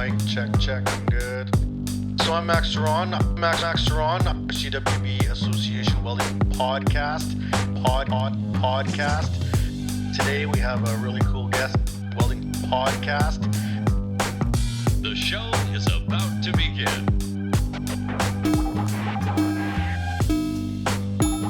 Mic check, good. So I'm Max Ceron, CWB Association Welding podcast. Today we have a really cool guest, Welding podcast. The show is about to begin.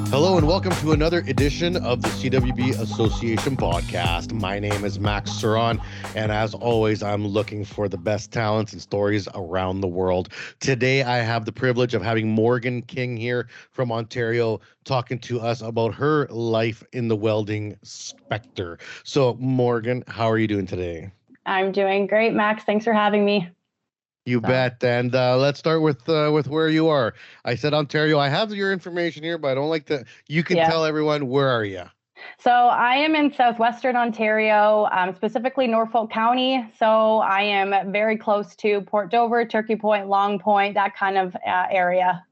Hello and welcome to another edition of the CWB Association podcast. My name is Max Ceron, and as always, I'm looking for the best talents and stories around the world. Today, I have the privilege of having Morgan King here from Ontario talking to us about her life in the welding sector. So, Morgan, how are you doing today? I'm doing great, Max. Thanks for having me. You bet. And let's start with where you are. I said Ontario. I have your information here, but I don't like to. You can tell everyone, where are you? So I am in southwestern Ontario, specifically Norfolk County. So I am very close to Port Dover, Turkey Point, Long Point, that kind of area.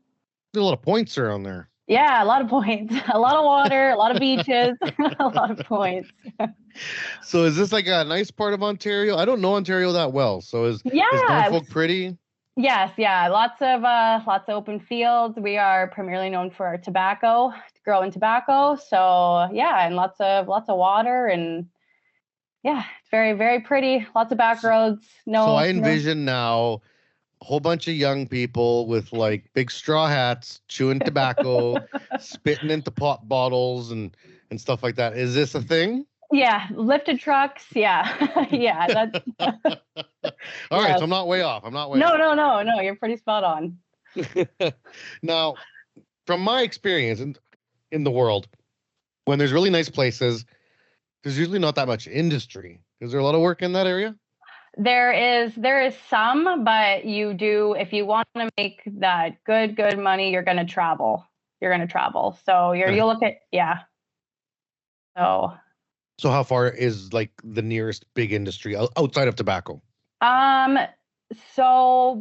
There's a lot of points around there. Yeah, a lot of points, a lot of water, a lot of beaches, a lot of points. So is this like a nice part of Ontario? I don't know Ontario that well. So is Norfolk pretty? Yes, yeah. Lots of open fields. We are primarily known for our tobacco, growing tobacco. So yeah, and lots of water, and yeah, it's very, very pretty. Lots of back roads. So I envision now a whole bunch of young people with like big straw hats, chewing tobacco, spitting into pop bottles and stuff like that. Is this a thing? Yeah, lifted trucks. Yeah, yeah. That's all right. So I'm not way off. No. You're pretty spot on. Now, from my experience in the world, when there's really nice places, there's usually not that much industry. Is there a lot of work in that area? There is some, but you do, if you want to make that good money, you're going to travel. So you'll look at, yeah. So how far is like the nearest big industry outside of tobacco? So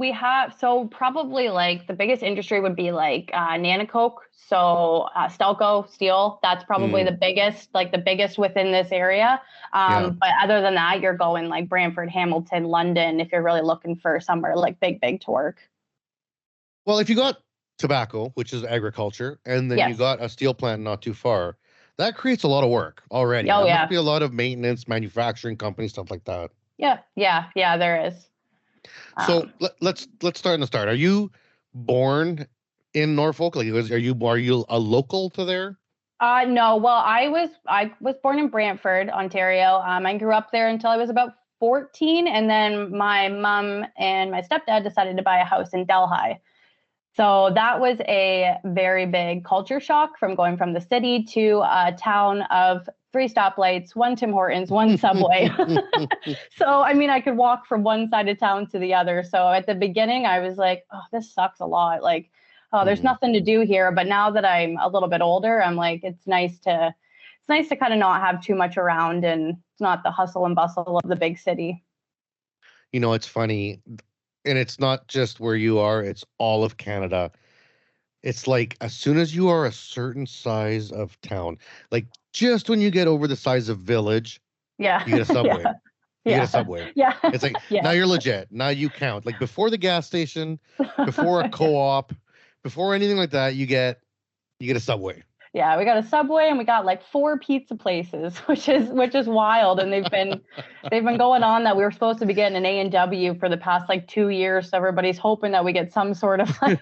probably like the biggest industry would be like Nanocoke. So Stelco steel, that's probably the biggest within this area. But other than that, you're going like Brantford, Hamilton, London, if you're really looking for somewhere like big torque. Well, if you got tobacco, which is agriculture, and then you got a steel plant not too far, that creates a lot of work already. Oh, there must be a lot of maintenance, manufacturing companies, stuff like that. Yeah, there is. So let's start in the start. Are you born in Norfolk? Like, are you a local to there? No. Well, I was born in Brantford, Ontario. I grew up there until I was about 14, and then my mom and my stepdad decided to buy a house in Delhi. So that was a very big culture shock from going from the city to a town of 3 stoplights, 1 Tim Hortons, 1 Subway. So, I mean, I could walk from one side of town to the other. So at the beginning, I was like, oh, this sucks a lot. Like, oh, there's nothing to do here. But now that I'm a little bit older, I'm like, it's nice to kind of not have too much around, and it's not the hustle and bustle of the big city. You know, it's funny. And it's not just where you are, it's all of Canada. It's like as soon as you are a certain size of town, like just when you get over the size of village, you get a subway. You get a subway. Yeah. It's like, now you're legit. Now you count. Like before the gas station, before a co-op, before anything like that, you get a subway. Yeah, we got a Subway and we got like 4 pizza places, which is wild. And they've been going on that we were supposed to be getting an A&W for the past like 2 years. So everybody's hoping that we get some sort of like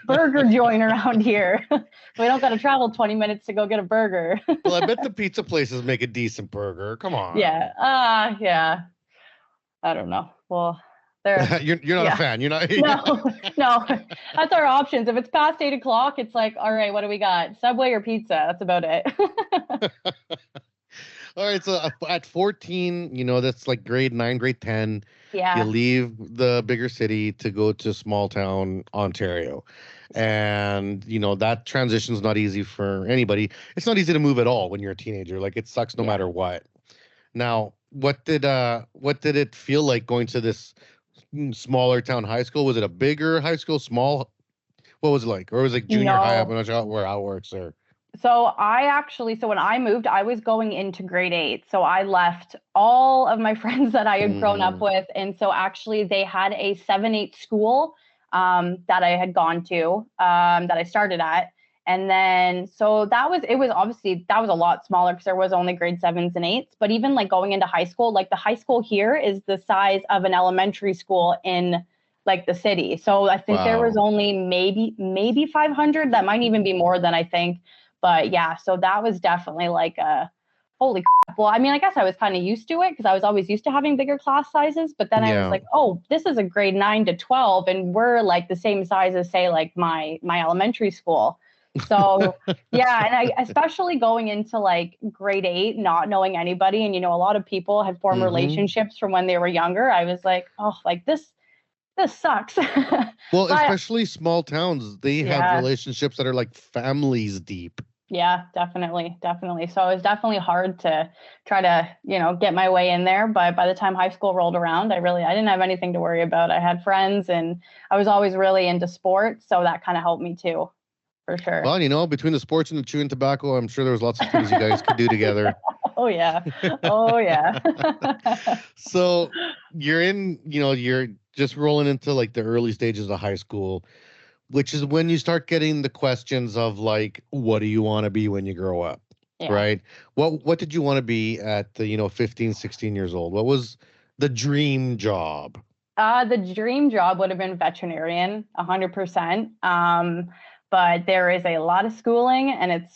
burger joint around here. We don't got to travel 20 minutes to go get a burger. Well, I bet the pizza places make a decent burger. Come on. Yeah. I don't know. Well, you're not a fan. You're not. No. That's our options. If it's past 8 o'clock, it's like, all right, what do we got? Subway or pizza? That's about it. All right. So at 14, that's like grade 9, grade 10. Yeah. You leave the bigger city to go to small town Ontario. And, that transition's not easy for anybody. It's not easy to move at all when you're a teenager. Like it sucks no matter what. Now, what did it feel like going to this smaller town high school? Was it a bigger high school, small? What was it like? Or was it junior high up? I'm not sure how it works there. So when I moved, I was going into grade 8. So I left all of my friends that I had grown up with. And so actually they had a 7-8 school that I had gone to, that I started at. And then, so it was obviously, that was a lot smaller because there was only grade 7s and 8s. But even like going into high school, like the high school here is the size of an elementary school in like the city. So I think there was only maybe 500. That might even be more than I think. But yeah, so that was definitely like a holy crap. Well, I mean, I guess I was kind of used to it because I was always used to having bigger class sizes. But then I was like, oh, this is a grade 9 to 12, and we're like the same size as say like my elementary school. So yeah, and I especially going into like grade 8, not knowing anybody, and a lot of people had formed relationships from when they were younger. I was like, oh, like this sucks. Well, especially small towns, they have relationships that are like families deep. Yeah, definitely. So it was definitely hard to try to, get my way in there. But by the time high school rolled around, I didn't have anything to worry about. I had friends and I was always really into sports. So that kind of helped me too, for sure. Well, between the sports and the chewing tobacco, I'm sure there was lots of things you guys could do together. Oh, yeah. Oh, yeah. So you're just rolling into like the early stages of high school, which is when you start getting the questions of like, what do you want to be when you grow up? Yeah. Right? What did you want to be at the 15, 16 years old? What was the dream job? The dream job would have been veterinarian, 100%. But there is a lot of schooling, and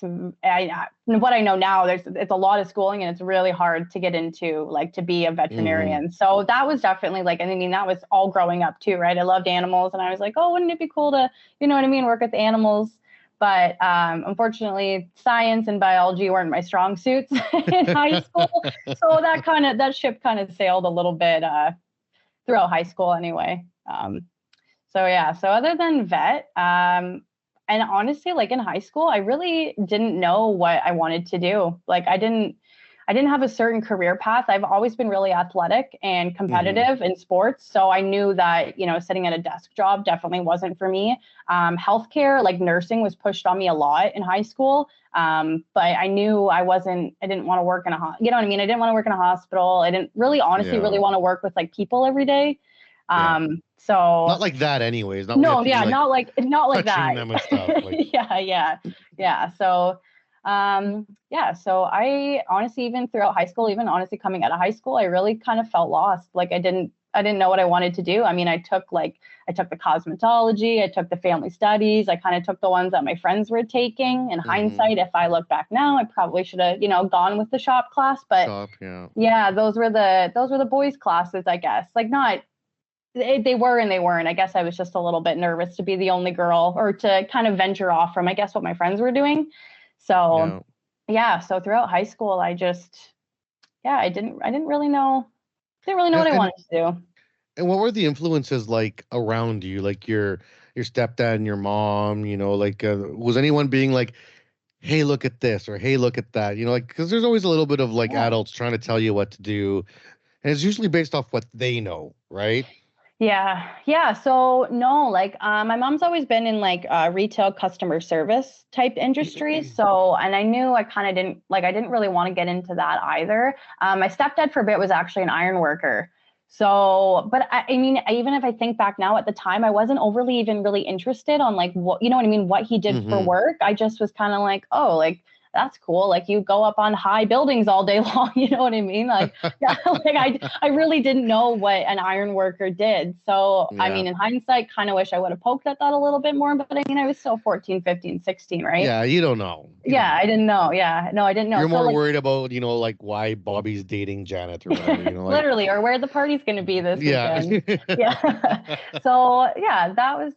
what I know now, it's a lot of schooling, and it's really hard to get into, like, to be a veterinarian. So that was definitely like, I mean, that was all growing up too, right? I loved animals, and I was like, oh, wouldn't it be cool to, work with animals? But unfortunately, science and biology weren't my strong suits in high school. So that ship kind of sailed a little bit throughout high school anyway. So other than vet, and honestly, like in high school, I really didn't know what I wanted to do. Like I didn't have a certain career path. I've always been really athletic and competitive in sports. So I knew that, sitting at a desk job definitely wasn't for me. Healthcare, like nursing, was pushed on me a lot in high school. But I knew I didn't want to work in I didn't want to work in a hospital. I didn't really really want to work with like people every day. So not like that anyways. Not like that. Them and stuff, like. Yeah. So, so I honestly, even throughout high school, even honestly coming out of high school, I really kind of felt lost. Like I didn't know what I wanted to do. I mean, I took the cosmetology, I took the family studies, I kind of took the ones that my friends were taking. In hindsight, if I look back now, I probably should have, gone with the shop class, but those were the boys' classes, I guess. Like they were and they weren't. I guess I was just a little bit nervous to be the only girl or to kind of venture off from, I guess, what my friends were doing. So, so throughout high school, I didn't really know what I wanted to do. And what were the influences like around you? Like your stepdad and your mom, was anyone being like, hey, look at this, or hey, look at that, because there's always a little bit of like adults trying to tell you what to do. And it's usually based off what they know, right? Yeah. So no, like my mom's always been in like retail customer service type industry. So, and I knew I didn't really want to get into that either. My stepdad for a bit was actually an iron worker. So, but I mean, even if I think back now, at the time, I wasn't overly even really interested on like what he did for work. I just was kind of like, oh, like, that's cool. Like you go up on high buildings all day long. You know what I mean? Like, I really didn't know what an iron worker did. So, I mean, in hindsight, kind of wish I would have poked at that a little bit more, but I mean, I was still 14, 15, 16, right? Yeah. You don't know. I didn't know. Yeah. No, I didn't know. You're more worried about, like why Bobby's dating Janet or whatever, like, literally, or where the party's going to be this weekend. So that was,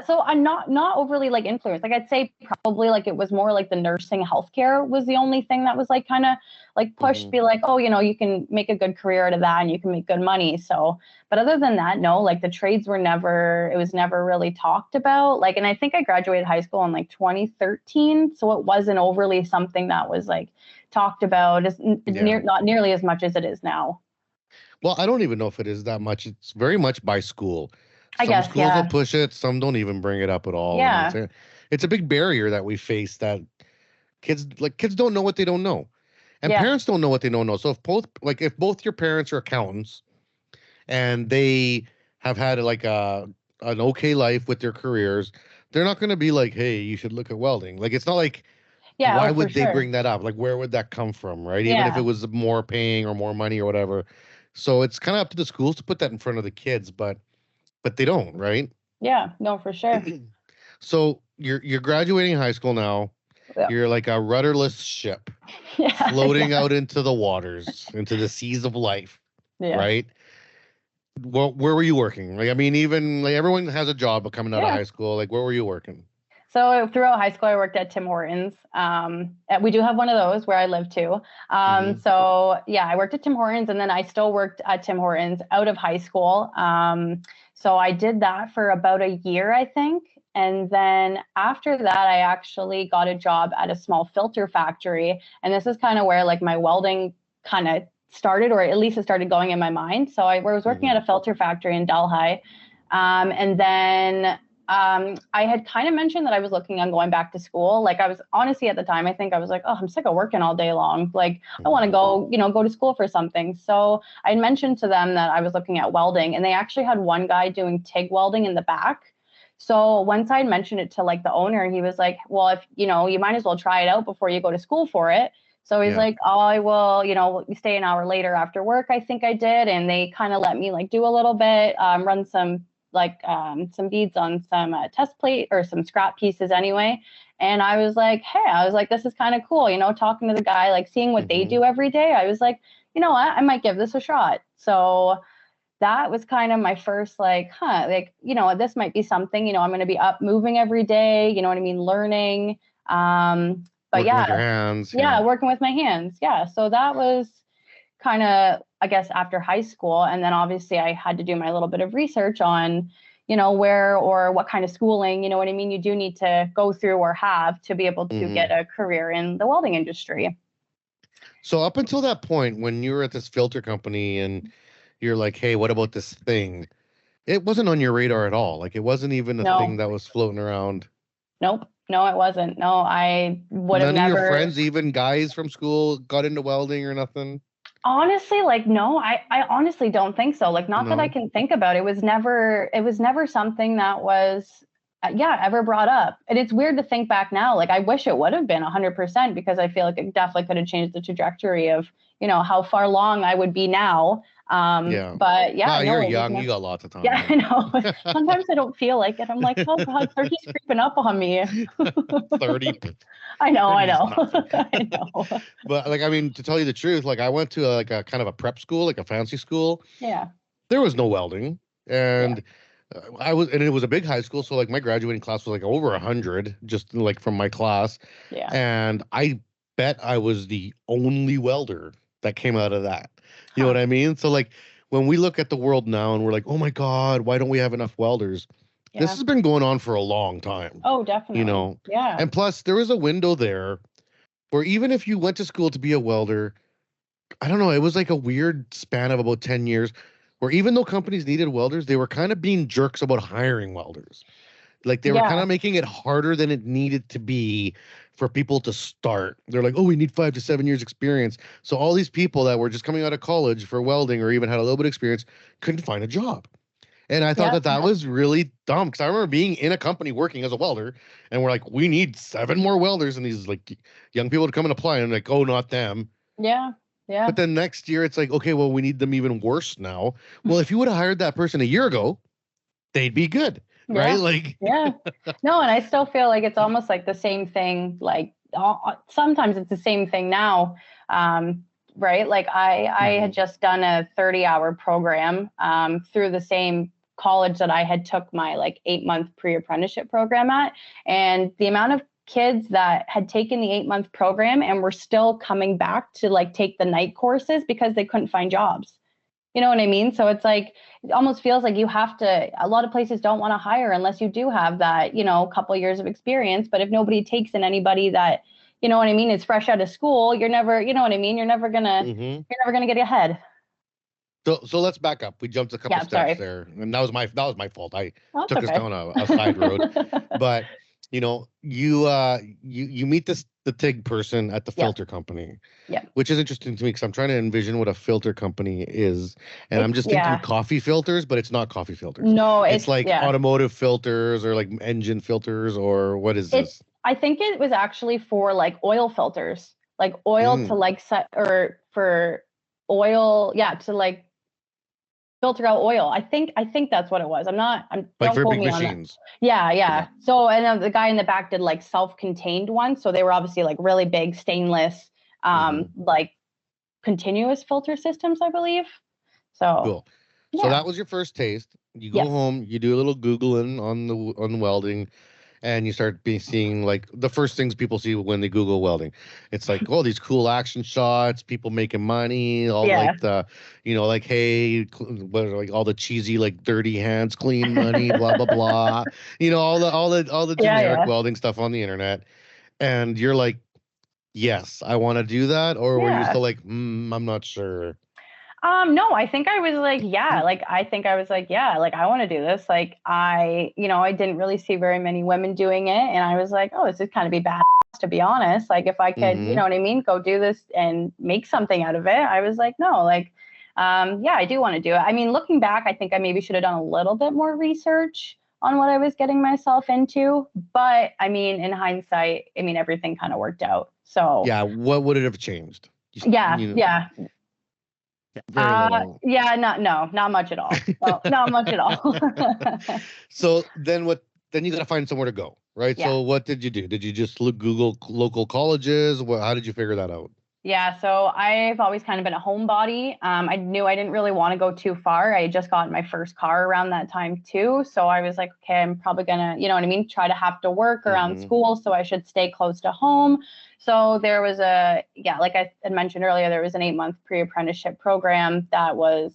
so I'm not overly like influenced. Like I'd say probably like it was more like the nursing healthcare was the only thing that was like kind of like pushed, be like, oh, you can make a good career out of that and you can make good money. So, but other than that, no, like the trades it was never really talked about. Like, and I think I graduated high school in like 2013. So it wasn't overly something that was like talked about not nearly as much as it is now. Well, I don't even know if it is that much. It's very much by school. I guess, schools will push it. Some don't even bring it up at all. Yeah. It's a big barrier that we face that Kids don't know what they don't know. And Yeah. parents don't know what they don't know. So if both your parents are accountants and they have had like an okay life with their careers, they're not going to be like, hey, you should look at welding. Like, it's not like, Yeah. why Oh, for would they sure. bring that up? Like, where would that come from, right? Even if it Yeah. was more paying or more money or whatever. So it's kind of up to the schools to put that in front of the kids, but they don't, right? Yeah. No, for sure. So you're graduating high school now. Yeah. You're like a rudderless ship Yeah. floating Yeah. out into the waters, into the seas of life, Yeah. right? Well, where were you working? Like, I mean, even like everyone has a job coming out of Yeah. high school. Like, where were you working? So throughout high school, I worked at Tim Hortons. We do have one of those where I live too. Mhm. So yeah, I worked at Tim Hortons, and then I still worked at Tim Hortons out of high school. So I did that for about a year, I think. And then after that, I actually got a job at a small filter factory. And this is kind of where like my welding kind of started, or at least it started going in my mind. So I was working at a filter factory in Delhi. And then I had kind of mentioned that I was looking on going back to school. Like I was honestly at the time, I think I was like, oh, I'm sick of working all day long. Like I want to go, go to school for something. So I mentioned to them that I was looking at welding, and they actually had one guy doing TIG welding in the back. So once I mentioned it to like the owner, he was like, well, if you might as well try it out before you go to school for it. So he's like, oh, I will, stay an hour later after work, I think I did. And they kind of let me like do a little bit, run some beads on some test plate or some scrap pieces anyway. And I was like, this is kind of cool, talking to the guy, like seeing what they do every day. I was like, you know what, I might give this a shot. So that was kind of my first this might be something, I'm going to be up moving every day, you know what I mean? Learning. But Working with your hands. yeah, working with my hands. Yeah. So that was kind of, I guess, after high school. And then obviously I had to do my little bit of research on, where or what kind of schooling, you know what I mean, you do need to go through or have to be able to get a career in the welding industry. So up until that point, when you were at this filter company and you're like, hey, what about this thing? It wasn't on your radar at all. Like, it wasn't even a thing that was floating around. Nope. No, it wasn't. No, I would have never. None of your never. friends, even guys from school, got into welding or nothing? Honestly, like, no, I honestly don't think so. Like, not that I can think about. It was never something that was, ever brought up. And it's weird to think back now. Like, I wish it would have been 100%, because I feel like it definitely could have changed the trajectory of, how far along I would be now. But yeah, you're young. You got lots of time. Yeah, I know. Sometimes I don't feel like it. I'm like, oh God, 30's creeping up on me. 30. I know. I know. But like, I mean, to tell you the truth, like I went to a kind of a prep school, like a fancy school. Yeah. There was no welding, and it was a big high school, so like my graduating class was like over 100, just like from my class. Yeah. And I bet I was the only welder that came out of that. You know what I mean? So like when we look at the world now and we're like, oh my God, why don't we have enough welders? Yeah. This has been going on for a long time. Oh, definitely. Yeah. And plus there was a window there where even if you went to school to be a welder, I don't know, it was like a weird span of about 10 years where even though companies needed welders, they were kind of being jerks about hiring welders. Like they were kind of making it harder than it needed to be for people to start. They're like, oh, we need 5 to 7 years experience. So all these people that were just coming out of college for welding or even had a little bit of experience couldn't find a job. And I thought that was really dumb, because I remember being in a company working as a welder and we're like, we need 7 more welders and these like young people to come and apply. And I'm like, oh, not them. Yeah. Yeah. But then next year it's like, okay, well, we need them even worse now. Well, if you would have hired that person a year ago, they'd be good. Right? Like, No, and I still feel like it's almost like the same thing. Like sometimes it's the same thing now. Right? Like I had just done a 30-hour program through the same college that I had took my like 8-month pre-apprenticeship program at, and the amount of kids that had taken the 8-month program and were still coming back to like take the night courses because they couldn't find jobs. You know what I mean? So it's like, it almost feels like you have to, a lot of places don't want to hire unless you do have that, couple years of experience. But if nobody takes in anybody that, you know what I mean, is fresh out of school, you're never, you know what I mean? You're never gonna get ahead. So let's back up. We jumped a couple steps there, and that was my fault. I took us down a side road. But you meet this the TIG person at the Yeah. filter company. Yeah. Which is interesting to me because I'm trying to envision what a filter company is, and I'm just thinking coffee filters, but it's not coffee filters. No, It's like automotive filters or like engine filters, or what is this? I think it was actually for like oil filters, like oil to like set or for oil, to like filter out oil. I think that's what it was. I'm Like don't for quote big me on that. machines. Yeah. So and the guy in the back did like self-contained ones, so they were obviously like really big stainless, like continuous filter systems, I believe. So Cool. So that was your first taste. You go home, you do a little Googling on welding, and you start seeing like the first things people see when they Google welding. It's like, oh, these cool action shots, people making money, all like the, like, hey, what are like all the cheesy like dirty hands, clean money, blah blah blah. All the generic welding stuff on the internet, and you're like, yes, I want to do that, or were you still like, I'm not sure? No, I think I was like, like, I want to do this. Like, I didn't really see very many women doing it. And I was like, oh, this is kind of be badass, to be honest. Like, if I could, you know what I mean, go do this and make something out of it. I was like, no, like, I do want to do it. I mean, looking back, I think I maybe should have done a little bit more research on what I was getting myself into. But I mean, in hindsight, I mean, everything kind of worked out. So yeah, what would it have changed? Yeah. Not much at all. Well, not much at all. So then then you got to find somewhere to go, right? Yeah. So what did you do? Did you just Google local colleges? How did you figure that out? Yeah, so I've always kind of been a homebody. I knew I didn't really want to go too far. I had just gotten my first car around that time too. So I was like, okay, I'm probably gonna, you know what I mean, try to have to work around school. So I should stay close to home. So there was like I had mentioned earlier, there was an 8-month pre-apprenticeship program that was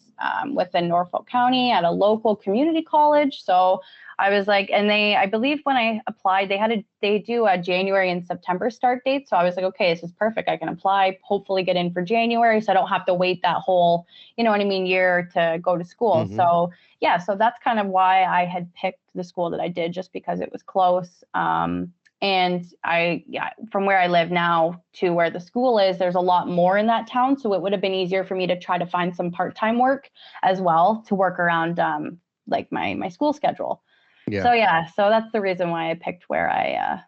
within Norfolk County at a local community college. So I was like, and I believe when I applied, they do a January and September start date. So I was like, okay, this is perfect. I can apply, hopefully get in for January. So I don't have to wait that whole, you know what I mean, year to go to school. So so that's kind of why I had picked the school that I did, just because it was close. And from where I live now to where the school is, there's a lot more in that town. So it would have been easier for me to try to find some part-time work as well to work around like my school schedule. Yeah. So that's the reason why I picked where I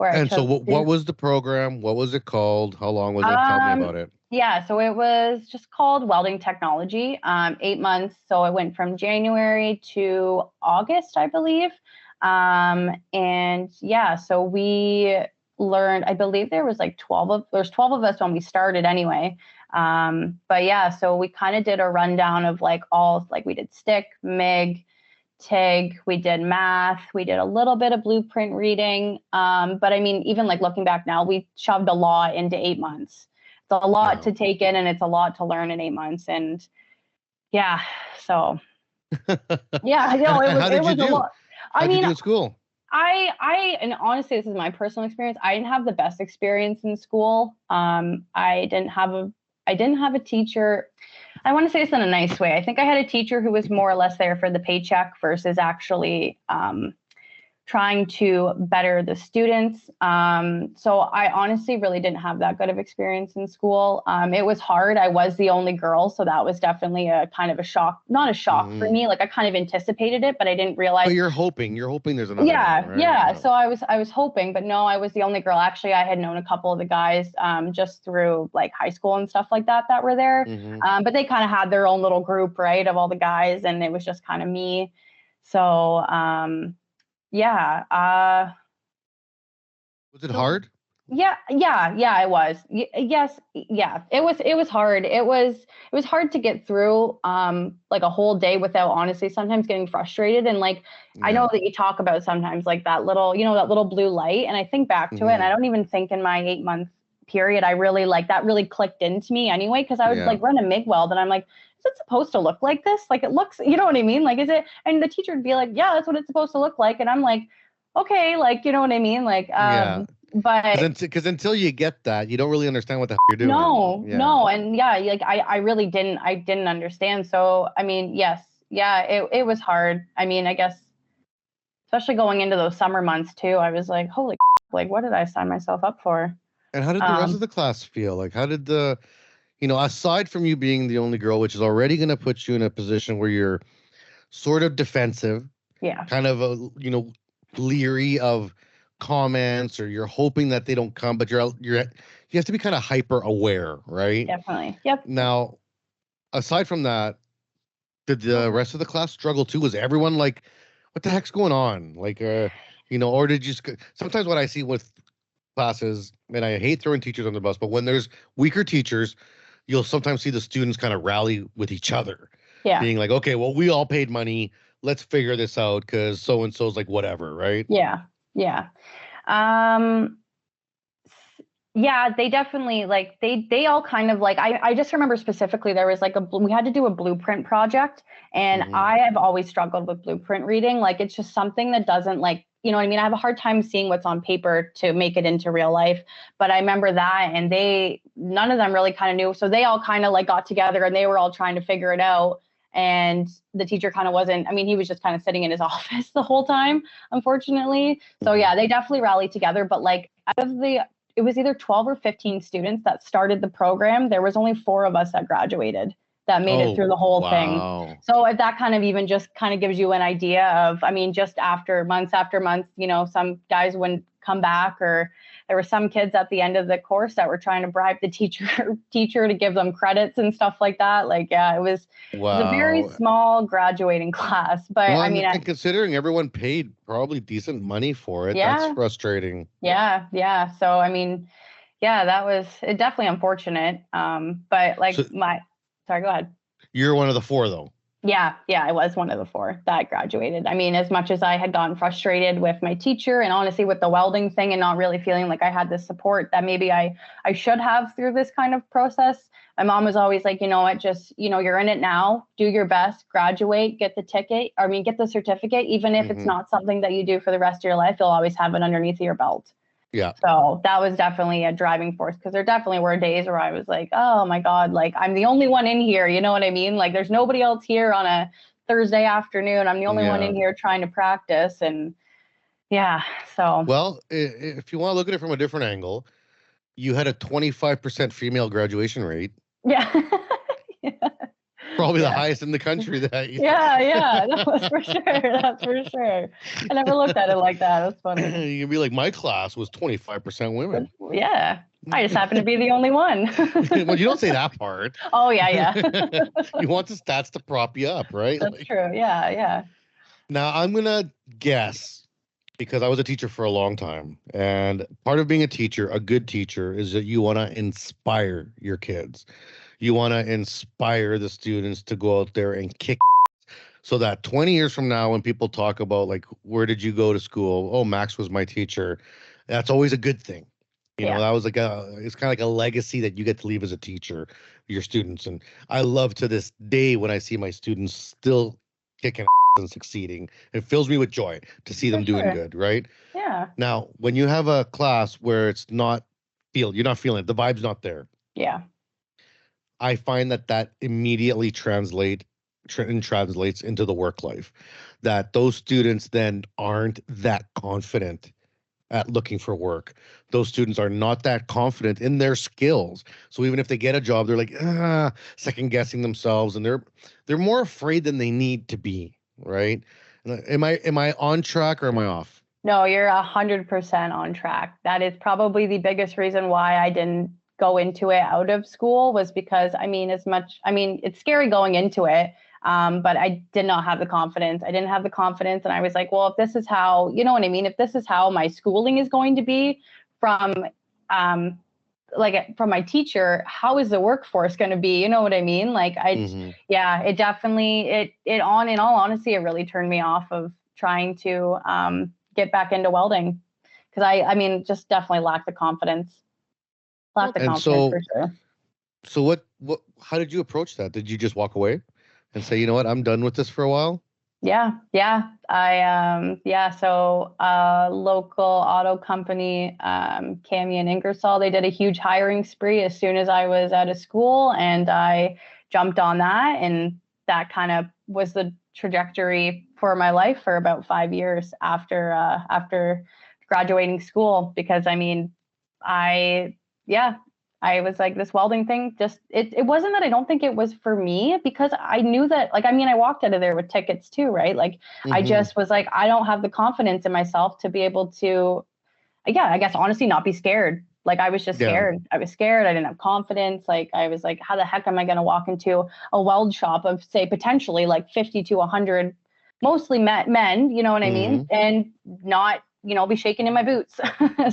And so what was the program? What was it called? How long was it? Tell me about it. Yeah, so it was just called Welding Technology, 8 months. So it went from January to August, I believe. So we learned, I believe there was like 12 of us when we started anyway. So we kind of did a rundown of like we did stick, MIG, TIG, we did math, we did a little bit of blueprint reading. But I mean, even like looking back now, we shoved a lot into 8 months. It's a lot to take in, and it's a lot to learn in 8 months. And so it was a lot. How did you do at school? And honestly, this is my personal experience. I didn't have the best experience in school. I didn't have a teacher. I want to say this in a nice way. I think I had a teacher who was more or less there for the paycheck versus actually trying to better the students. So I honestly really didn't have that good of experience in school. It was hard. I was the only girl, so that was definitely a kind of a shock. Not a shock for me. Like I kind of anticipated it, but I didn't realize. But you're hoping there's another. Yeah, one, right? So I was hoping, but no, I was the only girl. Actually, I had known a couple of the guys just through like high school and stuff like that were there. But they kind of had their own little group, right, of all the guys, and it was just kind of me. So was it hard? Yeah, it was. Yes, yeah, it was hard. It was hard to get through like a whole day without honestly sometimes getting frustrated. And like I know that you talk about sometimes like that little blue light, and I think back to it, and I don't even think in my 8-month period I really like that really clicked into me anyway, because I would like run a MIG weld and I'm like, is it supposed to look like this? Like it looks, you know what I mean? Like, is it? And the teacher would be like, yeah, that's what it's supposed to look like. And I'm like, okay, like, you know what I mean? Like, but because until you get that, you don't really understand what the hell you're doing. No. And like, I really didn't understand. So, I mean, yes. Yeah, it was hard. I mean, I guess, especially going into those summer months too, I was like, holy, like, what did I sign myself up for? And how did the rest of the class feel? Like, how did aside from you being the only girl, which is already going to put you in a position where you're sort of defensive, Yeah, kind of leery of comments, or you're hoping that they don't come, but you have to be kind of hyper aware, right? definitely. Yep. Now, aside from that, did the rest of the class struggle too? Was everyone like, what the heck's going on? Like, or did you sometimes what I see with classes, and I hate throwing teachers on the bus, but when there's weaker teachers, you'll sometimes see the students kind of rally with each other, Yeah. being like, okay, well, we all paid money. Let's figure this out because so and so's like whatever, right? Yeah. Yeah. Um, yeah, they definitely like they all kind of like I just remember specifically there was like we had to do a blueprint project, and Mhm. I have always struggled with blueprint reading. Like it's just something that doesn't like, you know what I mean? I have a hard time seeing what's on paper to make it into real life. But I remember that, and none of them really kind of knew. So they all kind of like got together and they were all trying to figure it out. And the teacher kind of wasn't, I mean, he was just kind of sitting in his office the whole time, unfortunately. So Mhm. yeah, they definitely rallied together. But like out of it was either 12 or 15 students that started the program. There was only 4 of us that graduated that made it through Oh, the whole thing. wow. So if that kind of even just kind of gives you an idea of, I mean, just after months, some guys wouldn't come back, or there were some kids at the end of the course that were trying to bribe the teacher to give them credits and stuff like that. Like, yeah, it was a very Wow. small graduating class. But Well, I and, mean, and considering everyone paid probably decent money for it, that's yeah, frustrating. yeah. So, I mean, yeah, that was it definitely unfortunate. But So sorry, go ahead. you're one of the 4 though. Yeah, I was one of the 4 that graduated. I mean, as much as I had gotten frustrated with my teacher and honestly with the welding thing and not really feeling like I had the support that maybe I should have through this kind of process, my mom was always like, you know what, just, you're in it now, do your best, graduate, get the certificate, even if it's Hmm. not something that you do for the rest of your life, you'll always have it underneath your belt. Yeah. So that was definitely a driving force, because there definitely were days where I was like, oh my God, like I'm the only one in here. You know what I mean? Like there's nobody else here on a Thursday afternoon. I'm the only one Yeah. in here trying to practice. And yeah, so Well, if you want to look at it from a different angle, you had a 25% female graduation rate, yeah. Yeah. probably the Yeah. highest in the country that Yeah, that was for sure. That's for sure. I never looked at it like that. That's funny. you can be like, my class was 25% women. Yeah. I just happen to be the only one. Well, you don't say that part. Oh, yeah. You want the stats to prop you up, right? That's true. Yeah. Now, I'm going to guess, because I was a teacher for a long time, and part of being a teacher, a good teacher, is that you want to inspire your kids. You want to inspire the students to go out there and kick, so that 20 years from now, when people talk about like, where did you go to school? Oh, Max was my teacher. That's always a good thing. Yeah. That was it's kind of like a legacy that you get to leave as a teacher, your students. And I love to this day when I see my students still kicking and succeeding. It fills me with joy to see them doing good, right? Yeah. Now, when you have a class where you're not feeling it, the vibe's not there. Yeah. I find that immediately translates into the work life, that those students then aren't that confident at looking for work. Those students are not that confident in their skills. So even if they get a job, they're like second guessing themselves, and they're more afraid than they need to be, right? Am I on track or am I off? No, you're 100% on track. That is probably the biggest reason why I didn't go into it out of school, was because, it's scary going into it. But I did not have the confidence. I didn't have the confidence. And I was like, well, if this is how, you know what I mean? If this is how my schooling is going to be from, from my teacher, how is the workforce going to be? You know what I mean? Yeah, it definitely, in all honesty, it really turned me off of trying to, get back into welding. Cause just definitely lacked the confidence. And For sure. so how did you approach that? Did you just walk away and say, you know what, I'm done with this for a while? Yeah. So local auto company, Cami and Ingersoll, they did a huge hiring spree as soon as I was out of school, and I jumped on that, and that kind of was the trajectory for my life for about 5 years after graduating school. Because I was like, this welding thing, just, it wasn't that I don't think it was for me, because I knew that, like, I mean, I walked out of there with tickets too, right? Like, I just was like, I don't have the confidence in myself to be able to, I guess honestly, not be scared. Like, I was just scared. I was scared. I didn't have confidence. Like, I was like, how the heck am I going to walk into a weld shop of, say, potentially like 50 to 100, mostly men, you know what I mean? And not, be shaking in my boots.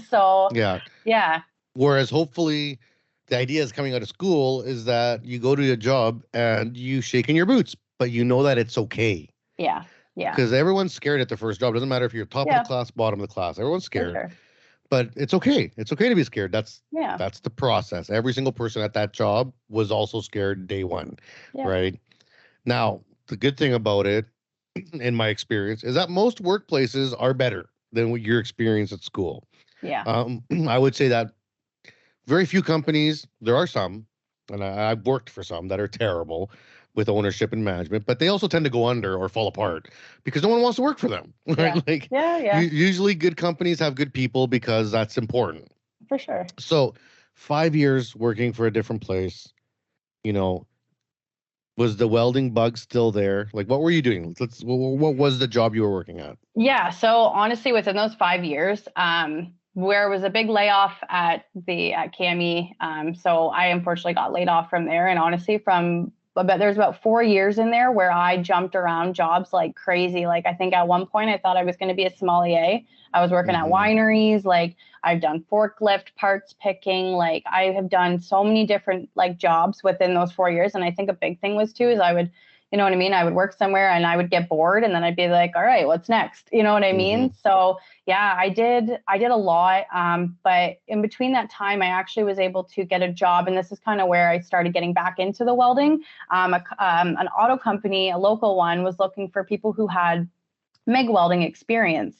So, yeah. Whereas hopefully the idea is coming out of school is that you go to your job and you shake in your boots, but you know that it's okay. Yeah. Because everyone's scared at the first job. Doesn't matter if you're top of the class, bottom of the class. Everyone's scared. Sure. But it's okay. It's okay to be scared. That's the process. Every single person at that job was also scared day one, right? Now, the good thing about it, in my experience, is that most workplaces are better than what your experience at school. Yeah. I would say that very few companies, there are some, and I've worked for some that are terrible with ownership and management, but they also tend to go under or fall apart because no one wants to work for them, right? Usually good companies have good people because that's important. For sure. So 5 years working for a different place, was the welding bug still there? Like, what were you doing? What was the job you were working at? Yeah. So honestly, within those 5 years, where was a big layoff at KME. So I unfortunately got laid off from there. And honestly, there's about 4 years in there where I jumped around jobs like crazy. Like, I think at one point I thought I was going to be a sommelier. I was working at wineries. Like, I've done forklift parts picking. Like, I have done so many different like jobs within those 4 years. And I think a big thing was too, is I would, you know what I mean? I would work somewhere and I would get bored, and then I'd be like, all right, what's next? You know what I mean? So yeah, I did a lot. But in between that time, I actually was able to get a job. And this is kind of where I started getting back into the welding. An auto company, a local one, was looking for people who had MIG welding experience,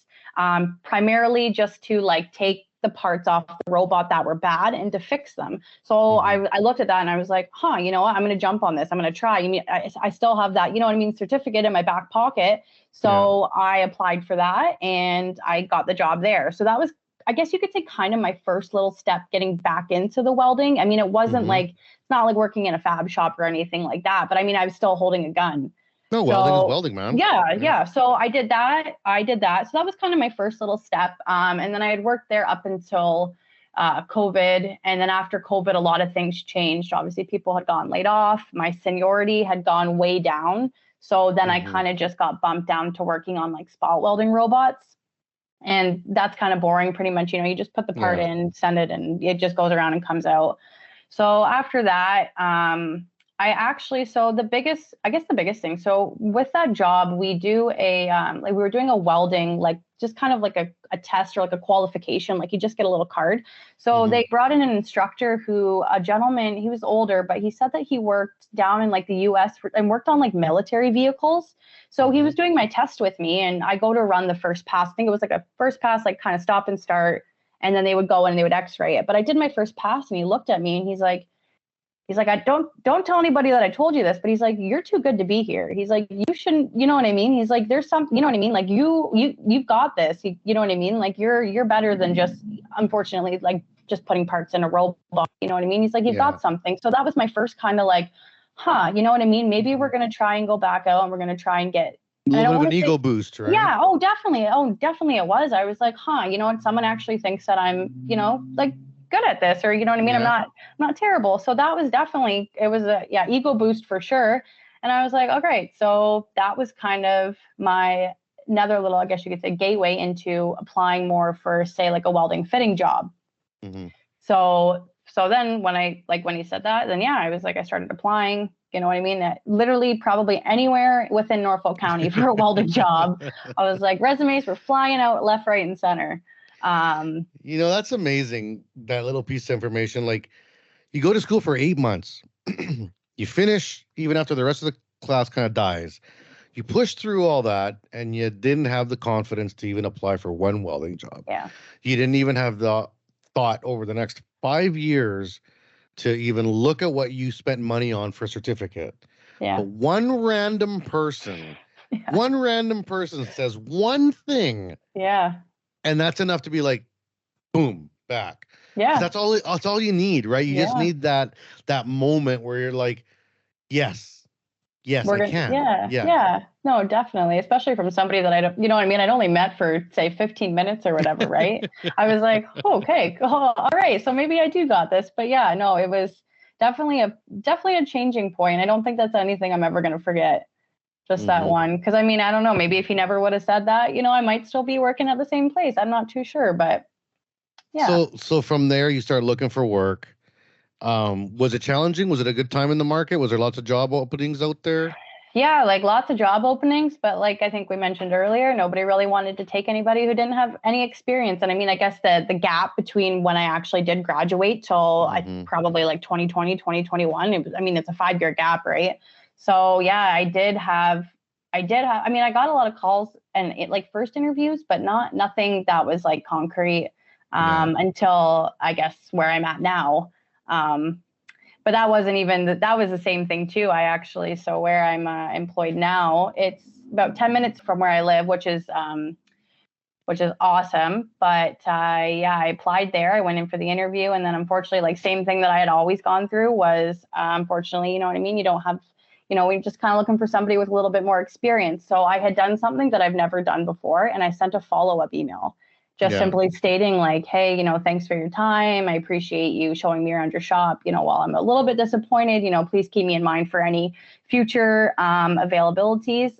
primarily just to like take the parts off the robot that were bad and to fix them. So I looked at that and I was like, you know what? I'm going to jump on this. I'm going to try. I still have that, certificate in my back pocket. So I applied for that and I got the job there. So that was, I guess you could say, kind of my first little step getting back into the welding. I mean, it wasn't like, it's not like working in a fab shop or anything like that, but I mean, I was still holding a gun. No, welding is welding, man. Yeah. So I did that. So that was kind of my first little step. And then I had worked there up until COVID. And then after COVID, a lot of things changed. Obviously, people had gotten laid off. My seniority had gone way down. So then I kind of just got bumped down to working on like spot welding robots. And that's kind of boring. Pretty much, you just put the part in, send it, and it just goes around and comes out. So after that, the biggest thing. So with that job, we do we were doing a welding, like just kind of like a test or like a qualification, like you just get a little card. So they brought in an instructor a gentleman, he was older, but he said that he worked down in like the US and worked on like military vehicles. So he was doing my test with me and I go to run the first pass. I think it was like a first pass, like kind of stop and start. And then they would go and they would x-ray it. But I did my first pass and he looked at me and he's like, I don't tell anybody that I told you this, but he's like, you're too good to be here. He's like, you shouldn't, you know what I mean? He's like, there's something, you know what I mean? Like you've got this, you know what I mean? Like you're better than just, unfortunately, like just putting parts in a robot, you know what I mean? He's like, you've got something. So that was my first kind of like, you know what I mean? Maybe we're going to try and go back out and we're going to try and get a little bit of an ego boost, right? Yeah. Oh, definitely. It was. I was like, you know what? Someone actually thinks that I'm, like good at this, or you know what I mean? I'm not terrible. So that was definitely, it was a ego boost for sure. And I was like, oh great. So that was kind of my another little, I guess you could say, gateway into applying more for, say, like a welding fitting job. So then when he said that, then I started applying, you know what I mean? Literally probably anywhere within Norfolk County for a welding job. I was like, resumes were flying out left, right, and center. That's amazing, that little piece of information. Like, you go to school for 8 months, you finish even after the rest of the class kind of dies. You push through all that and you didn't have the confidence to even apply for one welding job. Yeah. You didn't even have the thought over the next 5 years to even look at what you spent money on for a certificate. Yeah. But one random person says one thing. Yeah. And that's enough to be like, boom, back. Yeah. That's all you need, right? You just Yeah. need that moment where you're like, yes, We're I gonna, can. yeah, Yeah. yeah. No, definitely. Especially from somebody that I don't, you know what I mean? I'd only met for say 15 minutes or whatever, right? I was like, oh, okay, cool. All right. So maybe I do got this. But yeah, no, it was definitely a changing point. I don't think that's anything I'm ever gonna forget. Just that Mhm. one. Because I mean, I don't know, maybe if he never would have said that, I might still be working at the same place. I'm not too sure, but yeah. So from there you start looking for work. Was it challenging? Was it a good time in the market? Was there lots of job openings out there? Yeah, like lots of job openings, but like I think we mentioned earlier, nobody really wanted to take anybody who didn't have any experience. And I mean, I guess the gap between when I actually did graduate till I Hmm. probably like 2020, 2021, it was, I mean, it's a 5-year gap, right? So yeah, I mean, I got a lot of calls and like first interviews, but nothing that was like concrete Yeah. until I guess where I'm at now. Um, but that wasn't even that was the same thing too. So where I'm employed now, it's about 10 minutes from where I live, which is awesome. But yeah, I applied there. I went in for the interview, and then unfortunately, like same thing that I had always gone through was unfortunately, you know what I mean. You don't have, we're just kind of looking for somebody with a little bit more experience. So I had done something that I've never done before, and I sent a follow-up email. Just Yeah. simply stating like, hey, thanks for your time. I appreciate you showing me around your shop. While I'm a little bit disappointed, please keep me in mind for any future availabilities.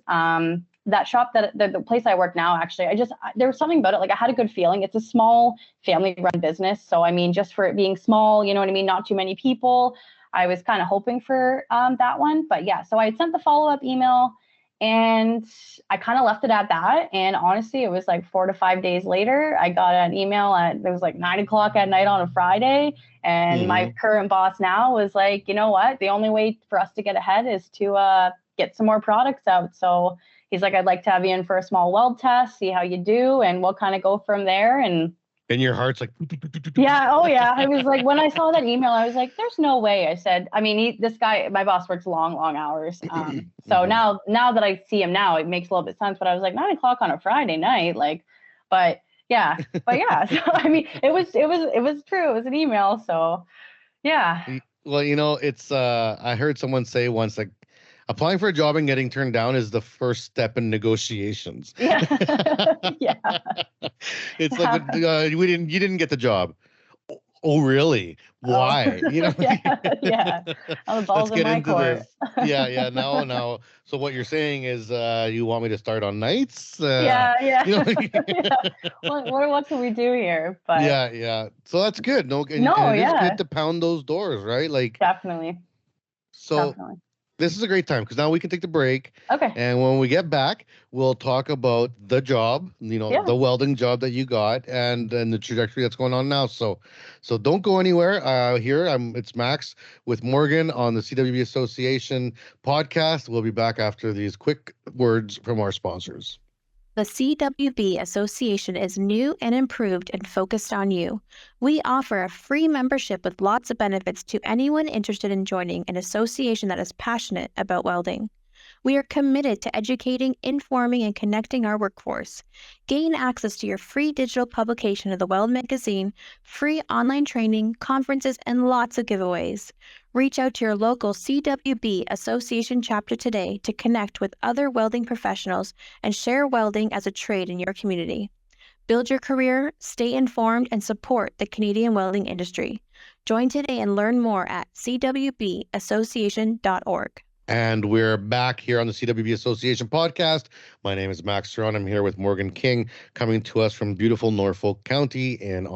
That shop that the place I work now, actually, there was something about it. Like I had a good feeling. It's a small family run business. So, I mean, just for it being small, you know what I mean? Not too many people. I was kind of hoping for that one. But yeah, so I had sent the follow-up email and I kind of left it at that. And honestly, it was like 4 to 5 days later, I got an email it was like 9 o'clock at night on a Friday. And my Hmm. current boss now was like, you know what? The only way for us to get ahead is to get some more products out. So he's like, I'd like to have you in for a small weld test, see how you do, and we'll kind of go from there. And And your heart's like, yeah, oh yeah. I was like, when I saw that email, I was like, there's no way. I said, I mean, this guy, my boss works long hours. So Mhm. now that I see him now, it makes a little bit sense. But I was like, 9 o'clock on a Friday night, like, but yeah, but yeah. So I mean, it was true. It was an email. So yeah, Well, it's I heard someone say once like applying for a job and getting turned down is the first step in negotiations. yeah, yeah, It's like you didn't get the job. Oh, really? oh, Why? yeah, yeah. Oh, the Let's ball's in get my into court. this. Yeah, yeah. Now. So what you're saying is you want me to start on nights? Yeah, yeah, You know yeah. What can we do here? But Yeah, yeah. So that's good. No, and no, it is good yeah, to pound those doors, right? Like, definitely, so definitely. this is a great time because now we can take the break. Okay, And when we get back, we'll talk about the job, yeah. the welding job that you got and the trajectory that's going on now. So don't go anywhere. Here it's Max with Morgan on the CWB Association podcast. We'll be back after these quick words from our sponsors. The CWB Association is new and improved and focused on you. We offer a free membership with lots of benefits to anyone interested in joining an association that is passionate about welding. We are committed to educating, informing, and connecting our workforce. Gain access to your free digital publication of the Weld magazine, free online training, conferences, and lots of giveaways. Reach out to your local CWB Association chapter today to connect with other welding professionals and share welding as a trade in your community. Build your career, stay informed, and support the Canadian welding industry. Join today and learn more at cwbassociation.org. And we're back here on the CWB Association podcast. My name is Max Ceron. I'm here with Morgan King, coming to us from beautiful Norfolk County in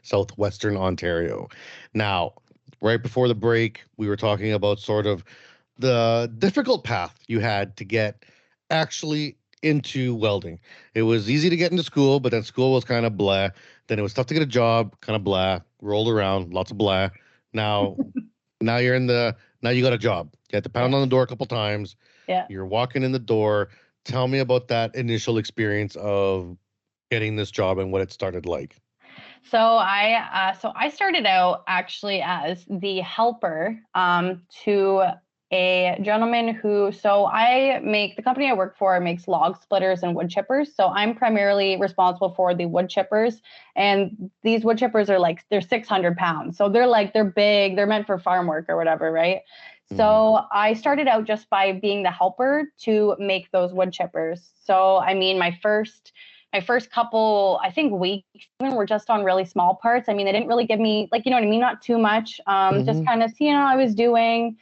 southwestern Ontario. Now, right before the break, we were talking about sort of the difficult path you had to get actually into welding. It was easy to get into school, but then school was kind of blah. Then it was tough to get a job, kind of blah, rolled around, lots of blah. Now, now you're in the now you got a job. You had to pound Yeah, on the door a couple times. yeah. You're walking in the door. Tell me about that initial experience of getting this job and what it started like. So I started out actually as the helper to a gentleman who, so the company I work for makes log splitters and wood chippers. So I'm primarily responsible for the wood chippers. And these wood chippers are they're 600 pounds. So they're big, they're meant for farm work or whatever, right? So I started out just by being the helper to make those wood chippers. So, I mean, my first couple, I think, weeks even were just on really small parts. I mean, they didn't really give me, you know what I mean? Not too much, just kind of seeing how I was doing.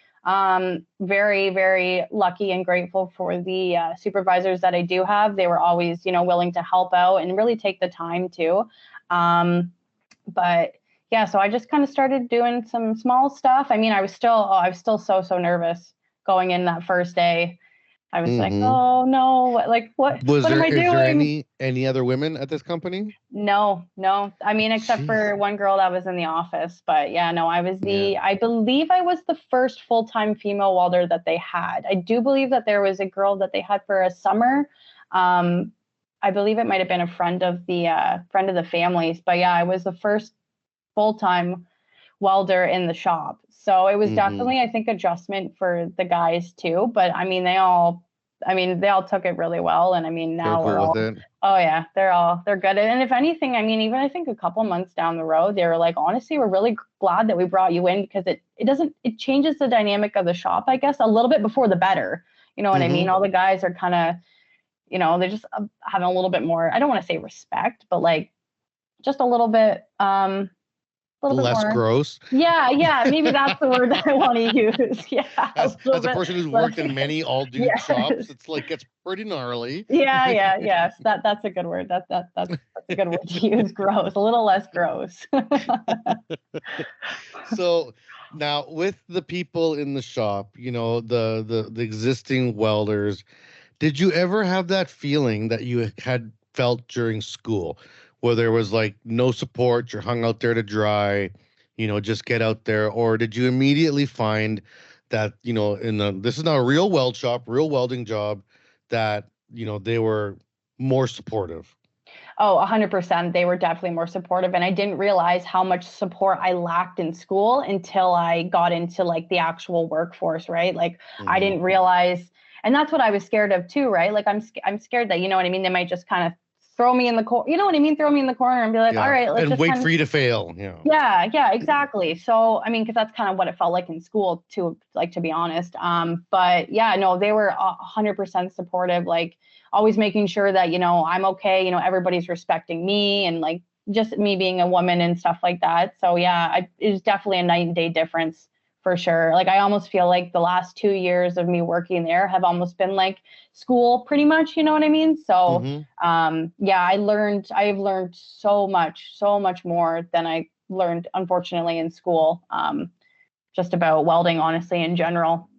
Very, very lucky and grateful for the supervisors that I do have. They were always, willing to help out and really take the time too. But yeah, so I just kind of started doing some small stuff. I mean, I was still so nervous going in that first day. I was like, oh no, what am I doing? Is there any other women at this company? No. I mean, except for one girl that was in the office, but yeah, no, I believe I was the first full-time female welder that they had. I do believe that there was a girl that they had for a summer. I believe it might have been a friend of the family's, but yeah, I was the first full-time welder in the shop. So it was definitely, I think, adjustment for the guys too. But I mean, they all took it really well. And I mean, now we're all, oh yeah, they're good. And if anything, I mean, even I think a couple months down the road, they were like, honestly, we're really glad that we brought you in, because it changes the dynamic of the shop, I guess, a little bit before the better. You know what I mean? All the guys are kind of, they're just having a little bit more, I don't want to say respect, but just a little bit, less more gross. Yeah, maybe that's the word that I want to use. Yeah, as a person who's worked in many all dude shops, it's pretty gnarly. Yes, that's a good word. That's a good word to use. Gross, a little less gross. So now, with the people in the shop, the existing welders, did you ever have that feeling that you had felt during school, where there was no support, you're hung out there to dry, just get out there? Or did you immediately find that, this is not a real weld shop, real welding job, that, they were more supportive? Oh, 100%. They were definitely more supportive. And I didn't realize how much support I lacked in school until I got into the actual workforce, right? I didn't realize, and that's what I was scared of too, right? I'm scared that, you know what I mean, they might just kind of throw me in the corner, you know what I mean? Throw me in the corner and be like, all right, let's and just wait for you to fail. Yeah, exactly. So, I mean, because that's kind of what it felt like in school too, to be honest. But yeah, no, they were 100% supportive, always making sure that, I'm okay, everybody's respecting me, and just me being a woman and stuff like that. So yeah, it was definitely a night and day difference. For sure. I almost feel like the last 2 years of me working there have almost been like school pretty much, you know what I mean? So, yeah, I've learned so much more than I learned, unfortunately, in school, just about welding, honestly, in general.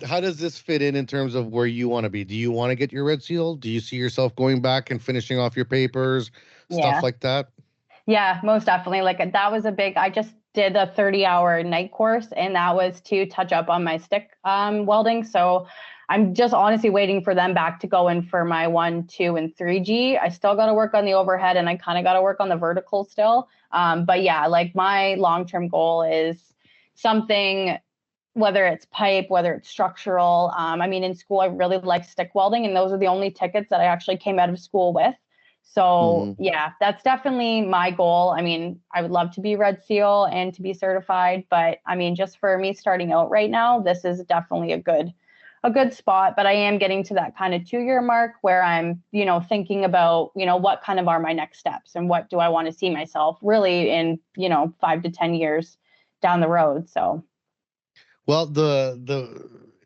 How does this fit in terms of where you want to be? Do you want to get your red seal? Do you see yourself going back and finishing off your papers, stuff like that? Yeah, most definitely. That was I just did a 30-hour night course, and that was to touch up on my stick welding. So I'm just honestly waiting for them back to go in for my 1, 2, and 3G. I still got to work on the overhead, and I kind of got to work on the vertical still. But yeah, my long-term goal is something, whether it's pipe, whether it's structural. I mean, in school, I really liked stick welding, and those are the only tickets that I actually came out of school with. So yeah, that's definitely my goal. I mean, I would love to be Red Seal and to be certified, but I mean, just for me starting out right now, this is definitely a good spot. But I am getting to that kind of 2-year mark where I'm, thinking about, what kind of are my next steps and what do I want to see myself really in, 5 to 10 years down the road. So. Well,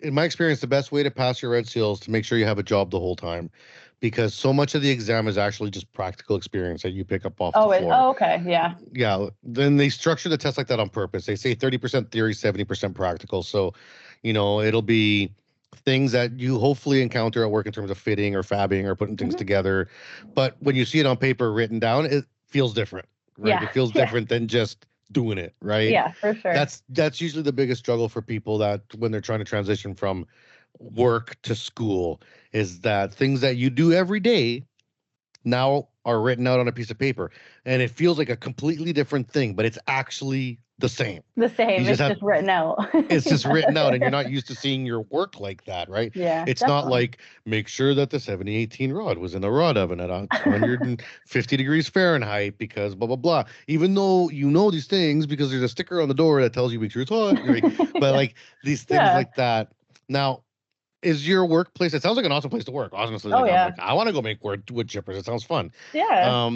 in my experience, the best way to pass your red seal is to make sure you have a job the whole time, because so much of the exam is actually just practical experience that you pick up off the floor. Oh, okay. Yeah. Yeah. Then they structure the test like that on purpose. They say 30% theory, 70% practical. So, it'll be things that you hopefully encounter at work in terms of fitting or fabbing or putting things together. But when you see it on paper written down, it feels different, right? Yeah. It feels different than just doing it, right? Yeah, for sure. That's usually the biggest struggle for people that when they're trying to transition from work to school, is that things that you do every day now are written out on a piece of paper, and it feels like a completely different thing, but it's actually the same. The same. You It's just have just written out. it's just written out, and you're not used to seeing your work like that, right? Yeah, It's not definitely. like make sure that the 7018 rod was in a rod oven at 150 degrees Fahrenheit because blah blah blah. Even though you know these things because there's a sticker on the door that tells you make sure it's hot, right? But like these things Yeah. like that. Now, is your workplace? It sounds like an awesome place to work. Honestly, Oh, like I'm yeah. like I want to go make wood chippers. It sounds fun. Yeah.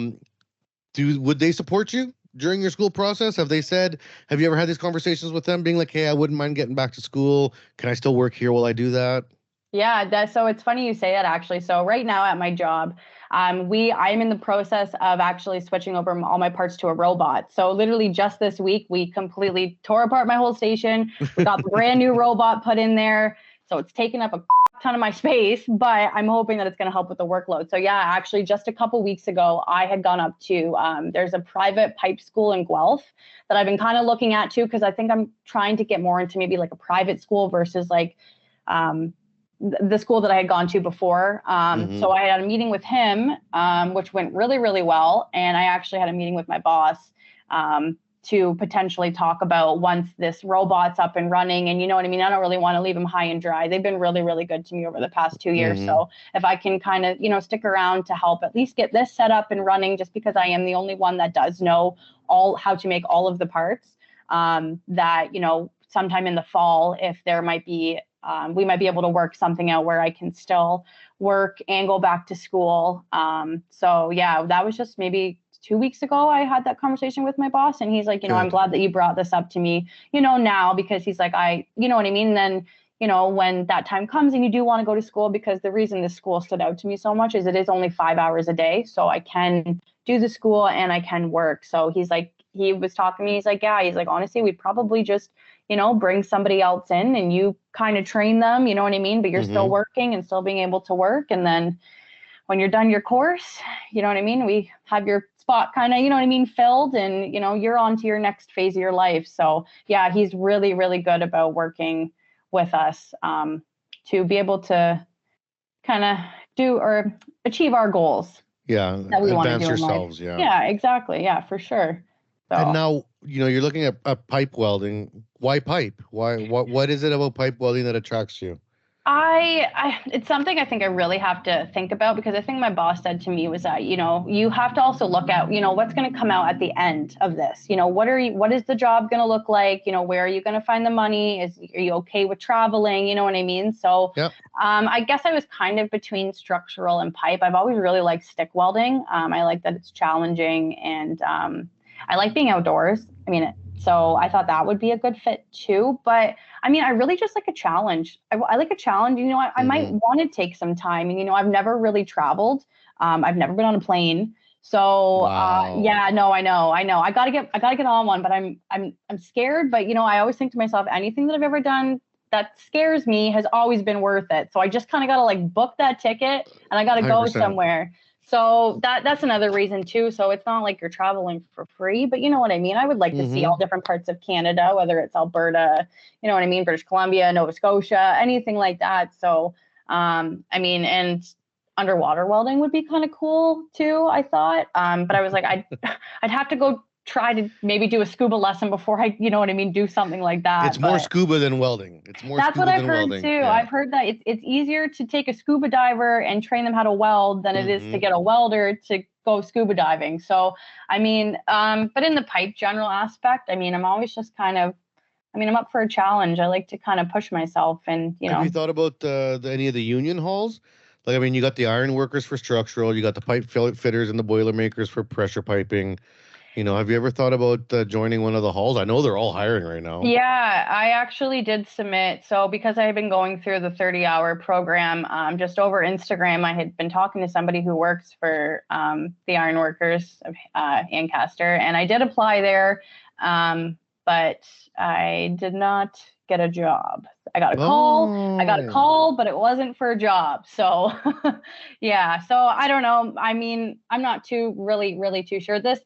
Would they support you during your school process? Have you ever had these conversations with them being like, hey, I wouldn't mind getting back to school. Can I still work here while I do that? Yeah, so it's funny you say that actually. So right now at my job, I'm in the process of actually switching over all my parts to a robot. So literally just this week, we completely tore apart my whole station. We got the brand new robot put in there. So it's taken up a ton of my space, but I'm hoping that it's going to help with the workload. So yeah, actually just a couple weeks ago, I had gone up to, there's a private pipe school in Guelph that I've been kind of looking at too, because I think I'm trying to get more into maybe like a private school versus like, the school that I had gone to before. So I had a meeting with him, which went really, really well. And I actually had a meeting with my boss to potentially talk about once this robot's up and running. And you know what I mean? I don't really want to leave them high and dry. They've been really, really good to me over the past 2 years. So if I can kind of, stick around to help at least get this set up and running, just because I am the only one that does know how to make all of the parts, that, sometime in the fall, if there might be, we might be able to work something out where I can still work and go back to school. So yeah, that was just maybe 2 weeks ago. I had that conversation with my boss, and he's like, I'm glad that you brought this up to me, now, because he's like, you know what I mean? Then, when that time comes and you do want to go to school, because the reason this school stood out to me so much is it is only 5 hours a day. So I can do the school and I can work. So he's like, he was talking to me. He's like, yeah, he's like, honestly, we'd probably just, bring somebody else in and you kind of train them, you know what I mean? But you're still working and still being able to work. And then when you're done your course, you know what I mean? We have your spot kind of, you know what I mean, filled, and, you're on to your next phase of your life. So yeah, he's really, really good about working with us to be able to kind of do or achieve our goals. Yeah. That we want to Advance do yourselves. in life. Yeah. Yeah, exactly. Yeah, for sure. So. And now, you're looking at pipe welding. Why pipe? What is it about pipe welding that attracts you? It's something I think I really have to think about, because I think my boss said to me was that, you have to also look at, what's going to come out at the end of this. What is the job going to look like? Where are you going to find the money? Are you okay with traveling? You know what I mean? So, yep. I guess I was kind of between structural and pipe. I've always really liked stick welding. I like that it's challenging, and I like being outdoors. So I thought that would be a good fit too. But I really just like a challenge. I like a challenge. I might want to take some time. And, I've never really traveled. I've never been on a plane. So wow. yeah, no, I know. I gotta get on one, but I'm scared. But I always think to myself, anything that I've ever done that scares me has always been worth it. So I just kind of gotta book that ticket, and I gotta go 100%. somewhere. So that's another reason too. So it's not like you're traveling for free, but you know what I mean? I would like to see all different parts of Canada, whether it's Alberta, you know what I mean? British Columbia, Nova Scotia, anything like that. So, and underwater welding would be kind of cool too, I thought. But I was like, I'd have to go try to maybe do a scuba lesson before I, you know what I mean, do something like that. It's more scuba than welding. That's what I've heard too. Yeah. I've heard that it's easier to take a scuba diver and train them how to weld than it is to get a welder to go scuba diving. So, but in the pipe general aspect, I'm always just kind of, I'm up for a challenge. I like to kind of push myself, and, Have you thought about any of the union halls? You got the iron workers for structural, you got the pipe fitters and the boiler makers for pressure piping. Have you ever thought about joining one of the halls? I know they're all hiring right now. Yeah, I actually did submit. So because I had been going through the 30-hour program, just over Instagram, I had been talking to somebody who works for the ironworkers of Ancaster, and I did apply there, but I did not get a job. I got a call, but it wasn't for a job. So yeah, so I don't know. I'm not really too sure. This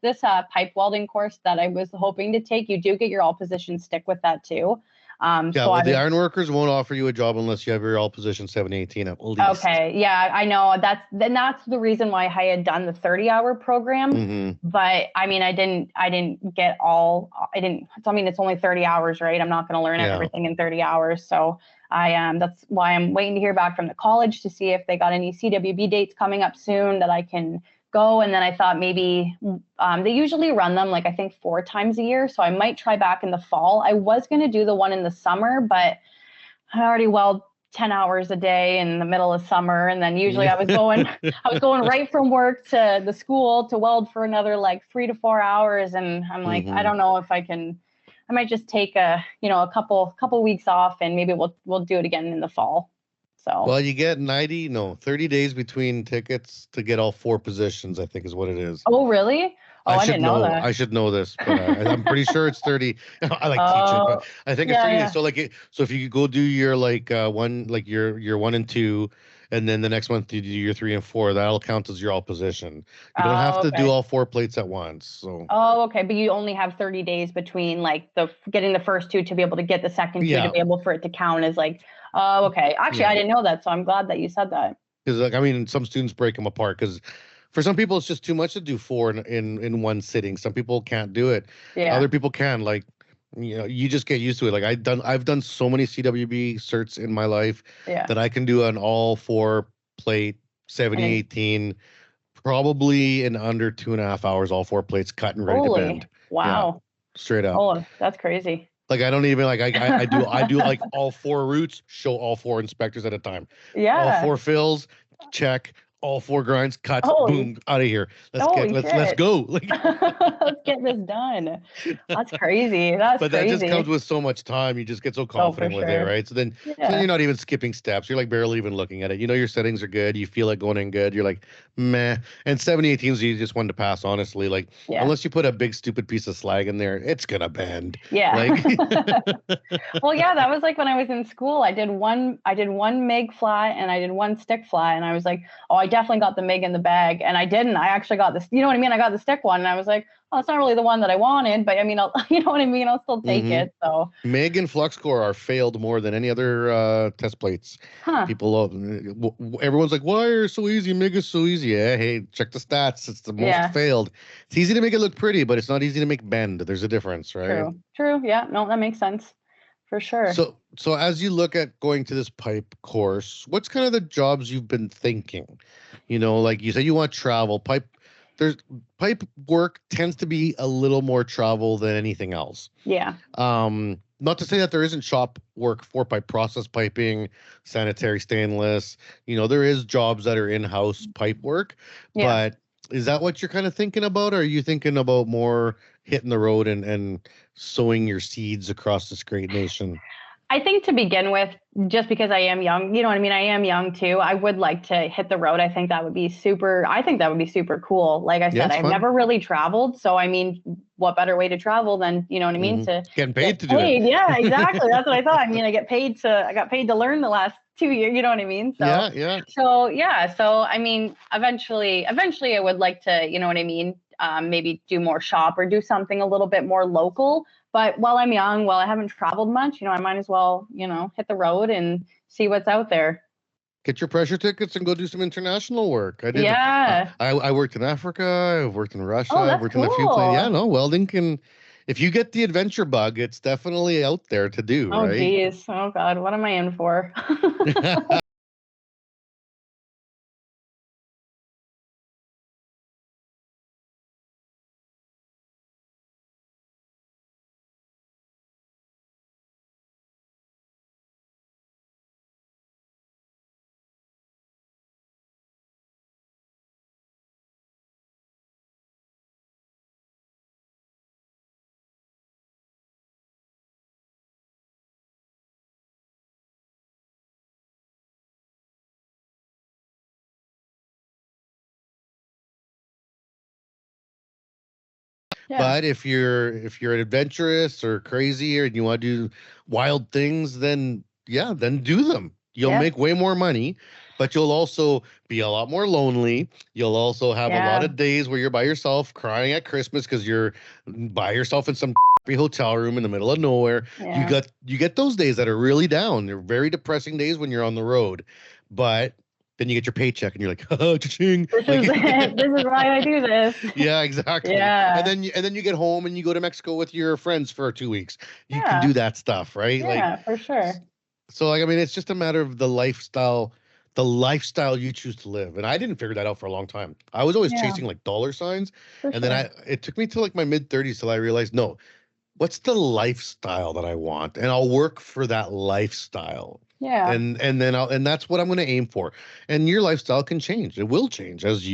pipe welding course that I was hoping to take, you do get your all position stick with that too. Yeah, So well, I the was, ironworkers won't offer you a job unless you have your all position 718 at least. okay, yeah, I know that's the reason why I had done the 30-hour program. Mm-hmm. But I mean, I didn't get all, I didn't, I mean, it's only 30 hours, right? I'm not going to learn Yeah. everything in 30 hours. So that's why I'm waiting to hear back from the college to see if they got any CWB dates coming up soon that I can go. And then I thought maybe they usually run them like I think 4 times a year. So I might try back in the fall. I was going to do the one in the summer, but I already weld 10 hours a day in the middle of summer. And then usually I was going right from work to the school to weld for another like 3 to 4 hours. And I'm like, I don't know if I might just take a couple weeks off and maybe we'll do it again in the fall. So, Well, you get 30 days between tickets to get all 4 positions, I think is what it is. oh, really? Oh, I didn't know that. I should know this, but I'm pretty sure it's 30. I like teaching, but I think it's 30 days. So like, so if you go do your like one, like your 1 and 2, and then the next month you do your 3 and 4, that'll count as your all position. You don't have to do all 4 plates at once. So. Oh, okay. But you only have 30 days between like getting the first 2 to be able to get the second 2 to be able for it to count as like, oh, okay. Actually, I didn't know that. So I'm glad that you said that. Because like, I mean, some students break them apart because for some people it's just too much to do 4 in one sitting. Some people can't do it. Yeah. Other people can. Like, you just get used to it. Like I've done so many CWB certs in my life that I can do an all 4 plate 7018 probably in under 2.5 hours, all 4 plates cut and ready to bend. Wow. Yeah, straight up. Oh, that's crazy. Like I don't even like I do like all 4 routes, show all 4 inspectors at a time. Yeah. All 4 fills, check. All 4 grinds, cuts, boom, out of here. Let's go. Like, let's get this done. That's crazy. But that just comes with so much time. You just get so confident with it, right? So then you're not even skipping steps. You're like barely even looking at it. You know your settings are good. You feel it going in good. You're like, meh. And 7018 is the easiest one to pass, honestly. Like, unless you put a big stupid piece of slag in there, it's gonna bend. Yeah. Like, well, yeah, that was like when I was in school. I did one MIG flat and I did one stick flat, and I was like, oh, I definitely got the MIG in the bag, and I didn't. I actually got this. You know what I mean? I got the stick one, and I was like, oh, it's not really the one that I wanted, but I mean, you know what I mean? I'll still take it. So MIG and flux core are failed more than any other test plates. People love. Everyone's like, why are so easy? MIG is so easy. Yeah, hey, check the stats. It's the most failed. It's easy to make it look pretty, but it's not easy to make bend. There's a difference, right? True. Yeah, no, that makes sense. For sure. So as you look at going to this pipe course, what's kind of the jobs you've been thinking? You know, like you said, you want travel. Pipe work tends to be a little more travel than anything else. Yeah. Not to say that there isn't shop work for pipe, process piping, sanitary stainless. You know, there is jobs that are in-house pipe work, but is that what you're kind of thinking about? Or are you thinking about more hitting the road and sowing your seeds across this great nation? I think to begin with, just because I am young, you know what I mean? I am young too. I would like to hit the road. I think that would be super cool. Like I said, I've never really traveled. So, I mean, what better way to travel than, you know what I mean? To getting paid to do it. Yeah, exactly. That's what I thought. I mean, I got paid to learn the last 2 years, you know what I mean? So, So, I mean, eventually I would like to, you know what I mean? Maybe do more shop or do something a little bit more local. But while I'm young, I haven't traveled much, you know, I might as well, you know, hit the road and see what's out there. Get your pressure tickets and go do some international work. I did. Yeah. I worked in Africa. I've worked in Russia. Oh, I've worked in a few places. Yeah, no, welding can. If you get the adventure bug, it's definitely out there to do. Oh, right? geez. Oh, God. What am I in for? But if you're adventurous or crazy or you want to do wild things, then do them. You'll make way more money, but you'll also be a lot more lonely. You'll also have a lot of days where you're by yourself crying at Christmas because you're by yourself in some crappy hotel room in the middle of nowhere. Yeah. You get those days that are really down. They're very depressing days when you're on the road, but then you get your paycheck and you're like, oh, cha-ching. This Like, is it. This is why I do this. yeah, exactly. Yeah. And then you get home and you go to Mexico with your friends for 2 weeks. You can Yeah. do that stuff, right? Yeah, for sure. So like, I mean, it's just a matter of the lifestyle you choose to live. And I didn't figure that out for a long time. I was always Yeah. chasing like dollar signs. For And sure. then it took me to like my mid 30s till I realized, no, what's the lifestyle that I want? And I'll work for that lifestyle. Yeah. And that's what I'm going to aim for. And your lifestyle can change. It will change as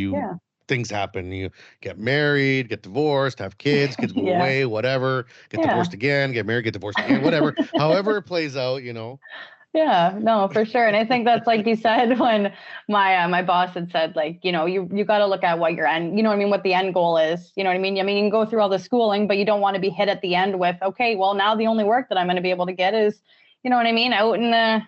things happen. You get married, get divorced, have kids move Yeah. away, whatever, get divorced again, get married, get divorced again, whatever, however it plays out, Yeah, no, for sure. And I think that's like you said when my boss had said, like, you got to look at what your end, what I mean, what the end goal is. You know what I mean? I mean, you can go through all the schooling, but you don't want to be hit at the end with, okay, well, now the only work that I'm going to be able to get is, you know what I mean, out in the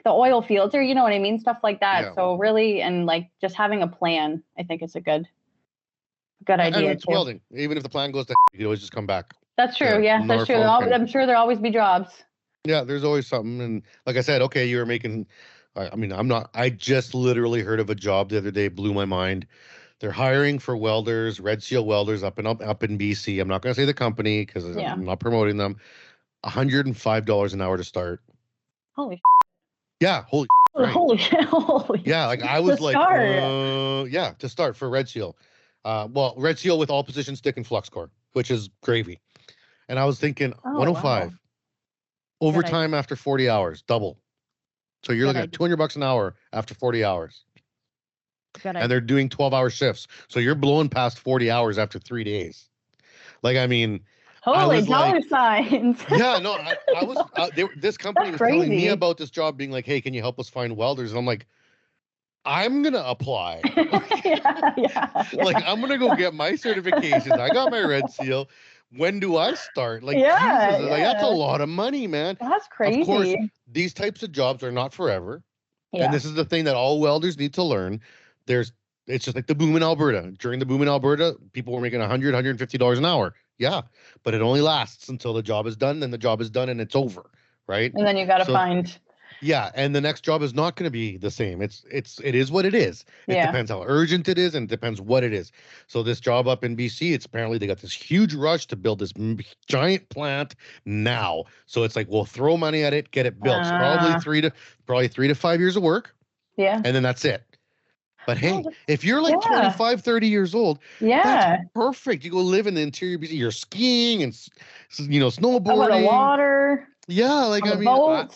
oil fields, or you know what I mean, stuff like that. Yeah. So really, and like just having a plan, I think it's a good idea. And it's too. welding. Even if the plan goes to, you can always just come back. That's true. Yeah, that's true. Norfolk I'm sure there'll always be jobs. Yeah, there's always something. And like I said, okay, you were making, I mean, I just literally heard of a job the other day, blew my mind. They're hiring for welders, Red Seal welders up in BC. I'm not going to say the company because I'm not promoting them. $105 an hour to start. Holy. Yeah, holy. Right. Holy. Yeah, like I was like, start. yeah, to start for Red Seal. Well, Red Seal with all position stick and flux core, which is gravy. And I was thinking 105. Wow. Overtime after 40 hours, double. So you're looking at $200 an hour after 40 hours. And they're doing 12-hour shifts. So you're blowing past 40 hours after 3 days. Like, I mean, holy dollar signs. Yeah, no, I was, this company was telling me about this job being like, hey, can you help us find welders? And I'm like, I'm going to apply. yeah. Like, I'm going to go get my certifications. I got my Red Seal. When do I start? Like, Jesus, like that's a lot of money, man. That's crazy. Of course, these types of jobs are not forever. Yeah. And this is the thing that all welders need to learn. It's just like the boom in Alberta. During the boom in Alberta, people were making $100, $150 an hour. Yeah. But it only lasts until the job is done. Then the job is done and it's over. Right. And then you got to find. Yeah, and the next job is not going to be the same. It is what it is. It depends how urgent it is, and it depends what it is. So this job up in BC, it's apparently they got this huge rush to build this giant plant now. So it's like we'll throw money at it, get it built. It's probably 3 to 5 years of work. Yeah, and then that's it. But hey, if you're like 25, 30 years old, that's perfect. You go live in the interior BC. You're skiing and snowboarding. Over the water. Yeah, like I mean.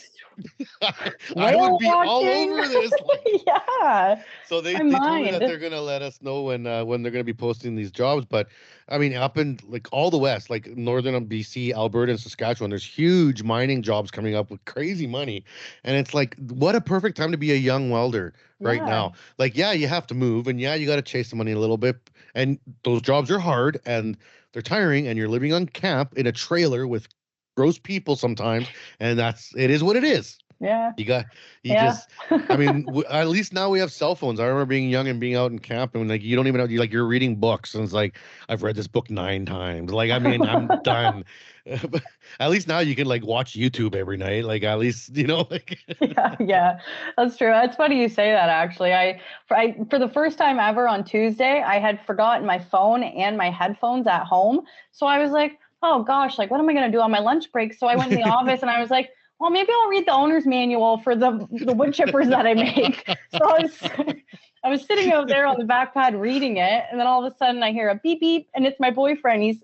I would be all over this. Yeah. So they told me that they're gonna let us know when they're gonna be posting these jobs. But I mean, up in like all the west, like northern BC, Alberta, and Saskatchewan, there's huge mining jobs coming up with crazy money, and it's like, what a perfect time to be a young welder right now. Like, yeah, you have to move, and yeah, you got to chase the money a little bit, and those jobs are hard and they're tiring, and you're living on camp in a trailer with gross people sometimes, and it is what it is. Yeah. I mean, at least now we have cell phones. I remember being young and being out in camp and like, you don't even know, you're reading books and it's like, I've read this book 9 times. Like, I mean, I'm done. But at least now you can like watch YouTube every night. Like, at least, like. yeah, that's true. It's funny you say that, actually. I for the first time ever on Tuesday, I had forgotten my phone and my headphones at home. So I was like, oh gosh, like what am I going to do on my lunch break? So I went in the office and I was like, well, maybe I'll read the owner's manual for the wood chippers that I make. So I was sitting out there on the back pad reading it. And then all of a sudden I hear a beep, beep. And it's my boyfriend. He's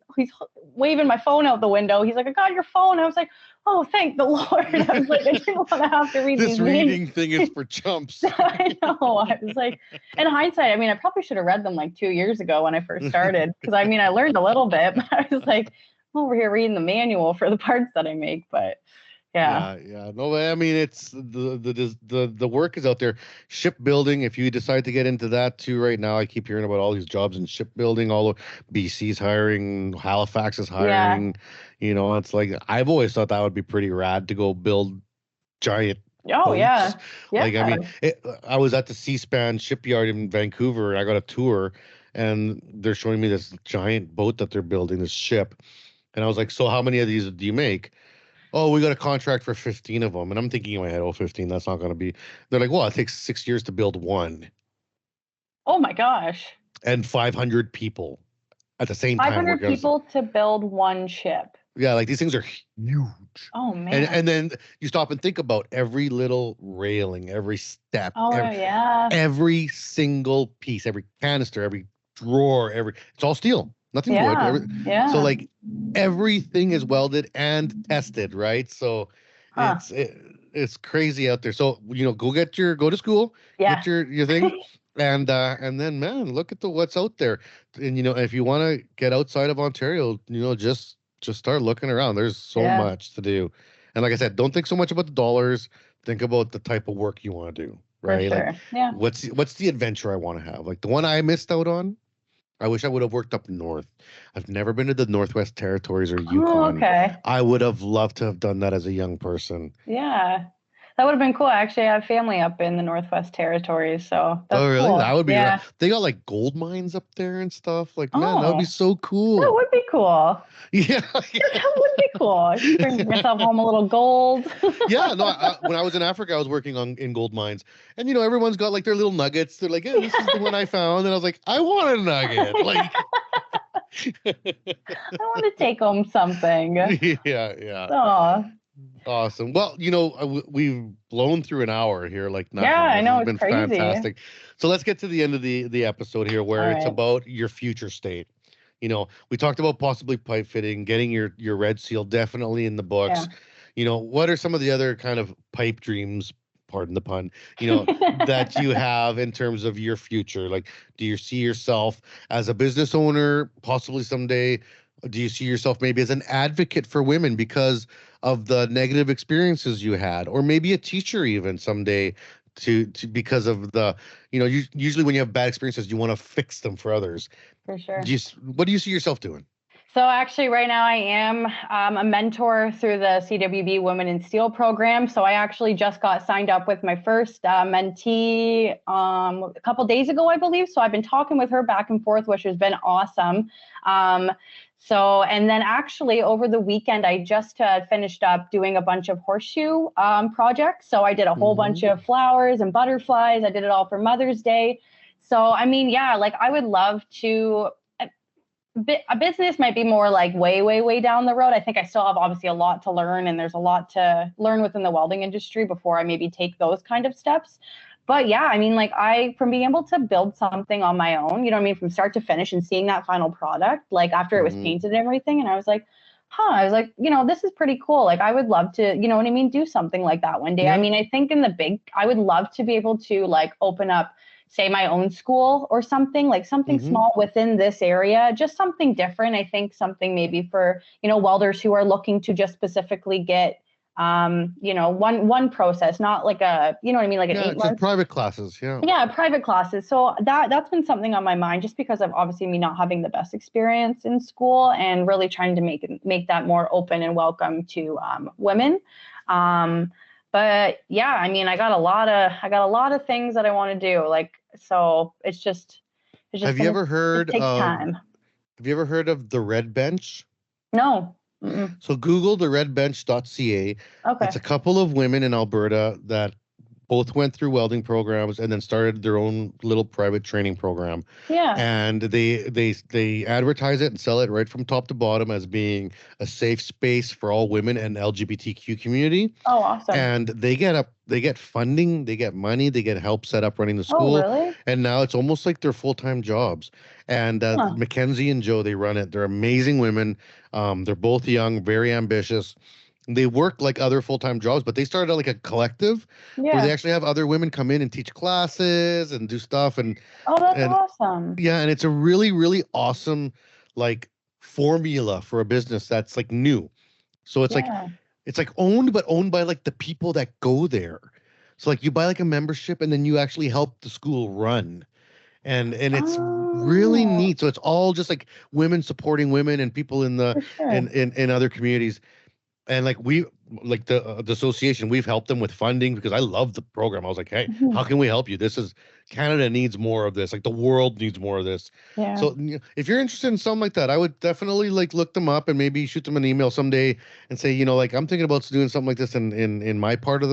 waving my phone out the window. He's like, I got your phone. I was like, oh, thank the Lord. I was like, I didn't want to have to read this reading thing is for chumps. I know. I was like, in hindsight, I mean, I probably should have read them like 2 years ago when I first started. Because I mean, I learned a little bit, but I was like, I'm over here reading the manual for the parts that I make. But yeah. No, I mean, it's the work is out there. Shipbuilding, if you decide to get into that too right now, I keep hearing about all these jobs in shipbuilding. All over BC's hiring, Halifax is hiring. It's like, I've always thought that would be pretty rad to go build giant boats. Yeah. Like, I mean, I was at the Seaspan shipyard in Vancouver and I got a tour and they're showing me this giant boat that they're building, this ship. And I was like, so how many of these do you make? Oh, we got a contract for 15 of them. And I'm thinking in my head, oh, 15, that's not going to be. They're like, well, it takes 6 years to build one Oh my gosh. and 500 people at the same time. 500 people to build one ship. Yeah, like these things are huge. Oh man. And then you stop and think about every little railing, every step, Oh yeah. every single piece, every canister, every drawer, it's all steel, nothing wood. Yeah. So like everything is welded and tested, right? So it's crazy out there. So go to school, get your thing, and then man, look at what's out there. And if you want to get outside of Ontario, just start looking around. There's so much to do. And like I said, don't think so much about the dollars. Think about the type of work you want to do, right? For sure. Like, what's the adventure I want to have? Like the one I missed out on, I wish I would have worked up north. I've never been to the Northwest Territories or Yukon. Oh, okay. I would have loved to have done that as a young person. Yeah. That would have been cool. Actually, I have family up in the Northwest Territories, so that's really? cool. That would be they got like gold mines up there and stuff. Like, man, that would be so cool. That would be cool. Yeah. That would be cool. Bring yourself home a little gold. Yeah, no, when I was in Africa, I was working in gold mines. And, everyone's got like their little nuggets. They're like, this is the one I found. And I was like, I want a nugget. Like, I want to take home something. Yeah. Oh. Awesome. Well, we've blown through an hour here like nothing. Yeah, I know. It's been crazy. fantastic. So let's get to the end of the episode here where it's about your future state. We talked about possibly pipe fitting, getting your red seal definitely in the books. Yeah. What are some of the other kind of pipe dreams, pardon the pun, that you have in terms of your future? Like, do you see yourself as a business owner possibly someday? Do you see yourself maybe as an advocate for women because of the negative experiences you had, or maybe a teacher even someday to because of the, usually when you have bad experiences, you want to fix them for others. For sure. What do you see yourself doing? So actually right now I am a mentor through the CWB Women in Steel program. So I actually just got signed up with my first mentee a couple days ago, I believe. So I've been talking with her back and forth, which has been awesome. And then actually over the weekend, I just finished up doing a bunch of horseshoe projects. So I did a whole bunch of flowers and butterflies. I did it all for Mother's Day. So, I mean, yeah, like I would love to, a business might be more like way, way, way down the road. I think I still have obviously a lot to learn, and there's a lot to learn within the welding industry before I maybe take those kind of steps. But yeah, I mean, like from being able to build something on my own, from start to finish and seeing that final product, like after it was painted and everything. And I was like, this is pretty cool. Like I would love to, do something like that one day. Yeah. I mean, I think I would love to be able to like open up, say, my own school or something, like something small within this area, just something different. I think something maybe for, welders who are looking to just specifically get, one process, not like a, like an 8 months. Private classes. Yeah. Yeah. Private classes. So that's been something on my mind just because of obviously me not having the best experience in school and really trying to make that more open and welcome to women. But yeah, I mean, I got a lot of things that I want to do. Like, so it's just Have you ever heard of the Red Bench? No. Mm-mm. So Google the redbench.ca. Okay. It's a couple of women in Alberta that both went through welding programs and then started their own little private training program. Yeah. And they advertise it and sell it right from top to bottom as being a safe space for all women and LGBTQ community. Oh, awesome. And they get funding, they get money, they get help set up running the school. Oh, really? And now it's almost like they're full-time jobs. And Mackenzie and Joe, they run it. They're amazing women. They're both young, very ambitious. They work like other full-time jobs, but they started out like a collective where they actually have other women come in and teach classes and do stuff. And that's awesome. Yeah, and it's a really, really awesome like formula for a business that's like new. So it's like owned by like the people that go there. So like you buy like a membership and then you actually help the school run. And it's really neat. So it's all just like women supporting women and people in the in other communities. And like the association, we've helped them with funding because I love the program. I was like, hey, Mhm. how can we help you? Canada needs more of this. Like the world needs more of this. Yeah. So if you're interested in something like that, I would definitely like look them up and maybe shoot them an email someday and say, like I'm thinking about doing something like this in my part of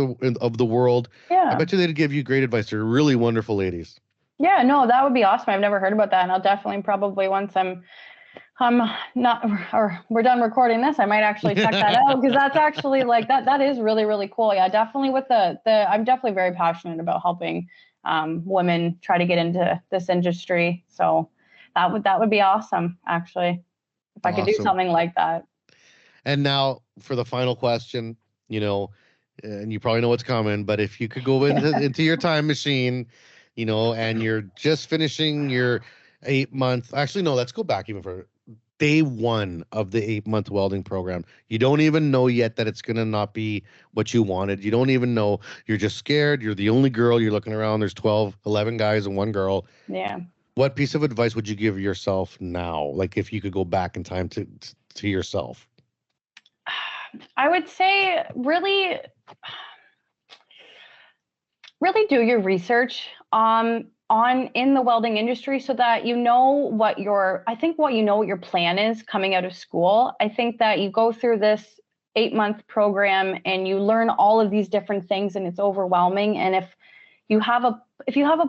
the world. I Yeah. bet you they'd give you great advice. They're really wonderful ladies. Yeah, no, that would be awesome. I've never heard about that. And I'll definitely probably once I'm not, or we're done recording this, I might actually check that out because that's actually like that is really, really cool. Yeah, definitely with I'm definitely very passionate about helping women try to get into this industry. So that would be awesome, actually, if I could do Awesome. something like that. And now for the final question, and you probably know what's coming, but if you could go into your time machine, and you're just finishing your 8-month, actually, no, let's go back even for day 1 of the 8-month welding program. You don't even know yet that it's going to not be what you wanted. You don't even know. You're just scared. You're the only girl. You're looking around. There's 11 guys and 1 girl. Yeah. What piece of advice would you give yourself now? Like if you could go back in time to yourself? I would say really do your research in the welding industry so that what your plan is coming out of school. I think that you go through this 8-month program and you learn all of these different things and it's overwhelming. And if you have a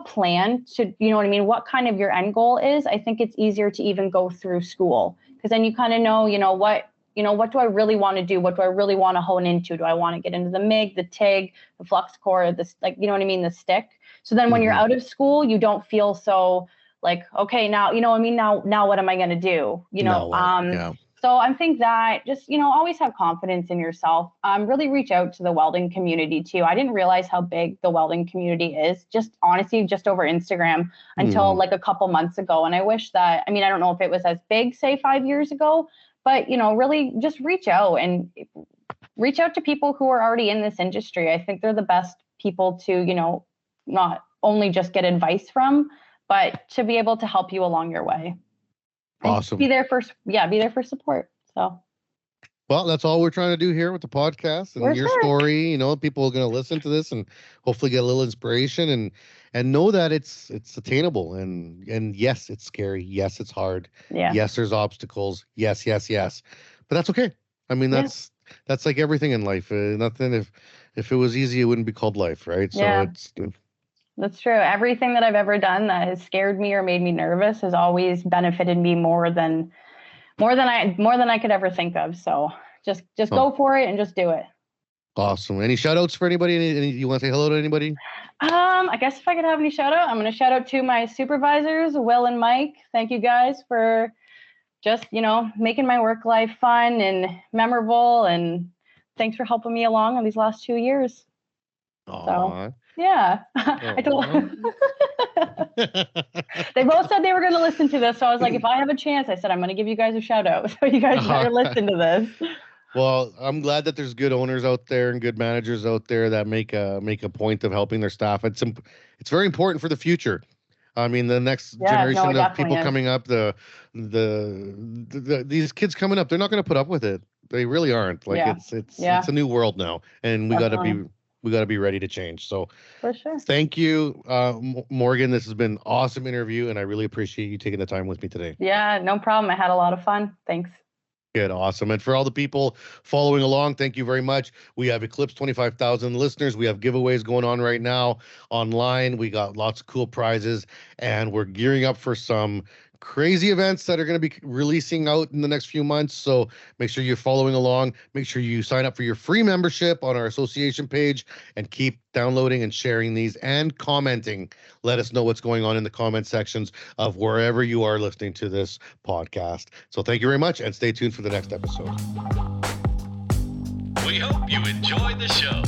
plan to, what kind of your end goal is, I think it's easier to even go through school because then you kind of know, what do I really want to do? What do I really want to hone into? Do I want to get into the MIG, the TIG, the flux core, the stick? So then when you're out of school, you don't feel so like, okay, now, now what am I going to do? Yeah. So I think that just, always have confidence in yourself. Really reach out to the welding community too. I didn't realize how big the welding community is, just honestly, just over Instagram until like a couple months ago. And I wish that, I don't know if it was as big, say 5 years ago, but, really just reach out to people who are already in this industry. I think they're the best people to, not only just get advice from, but to be able to help you along your way. Awesome. Be there for support. So. Well, that's all we're trying to do here with the podcast and your story. People are going to listen to this and hopefully get a little inspiration and know that it's attainable. And yes, it's scary. Yes, it's hard. Yeah. Yes, there's obstacles. Yes. But that's okay. That's like everything in life. Nothing. If it was easy, it wouldn't be called life, right? Yeah. So That's true. Everything that I've ever done that has scared me or made me nervous has always benefited me more than I could ever think of. So just go for it and just do it. Awesome. Any shout outs for anybody? You want to say hello to anybody? I guess if I could have any shout out, I'm going to shout out to my supervisors, Will and Mike. Thank you guys for just, making my work life fun and memorable. And thanks for helping me along on these last 2 years. So, yeah. I told They both said they were going to listen to this. So I was like, if I have a chance, I said, I'm going to give you guys a shout out. So you guys better listen to this. Well, I'm glad that there's good owners out there and good managers out there that make a point of helping their staff. It's very important for the future. The next generation of people coming up, these kids coming up, they're not going to put up with it. They really aren't. It's a new world now, and we got to be ready to change. So for sure. Thank you, Morgan. This has been an awesome interview, and I really appreciate you taking the time with me today. Yeah, no problem. I had a lot of fun. Thanks. Good. Awesome. And for all the people following along, thank you very much. We have eclipsed 25,000 listeners. We have giveaways going on right now online. We got lots of cool prizes, and we're gearing up for some crazy events that are going to be releasing out in the next few months. So make sure you're following along. Make sure you sign up for your free membership on our association page and keep downloading and sharing these and commenting. Let us know what's going on in the comment sections of wherever you are listening to this podcast. So thank you very much, and stay tuned for the next episode. We hope you enjoyed the show.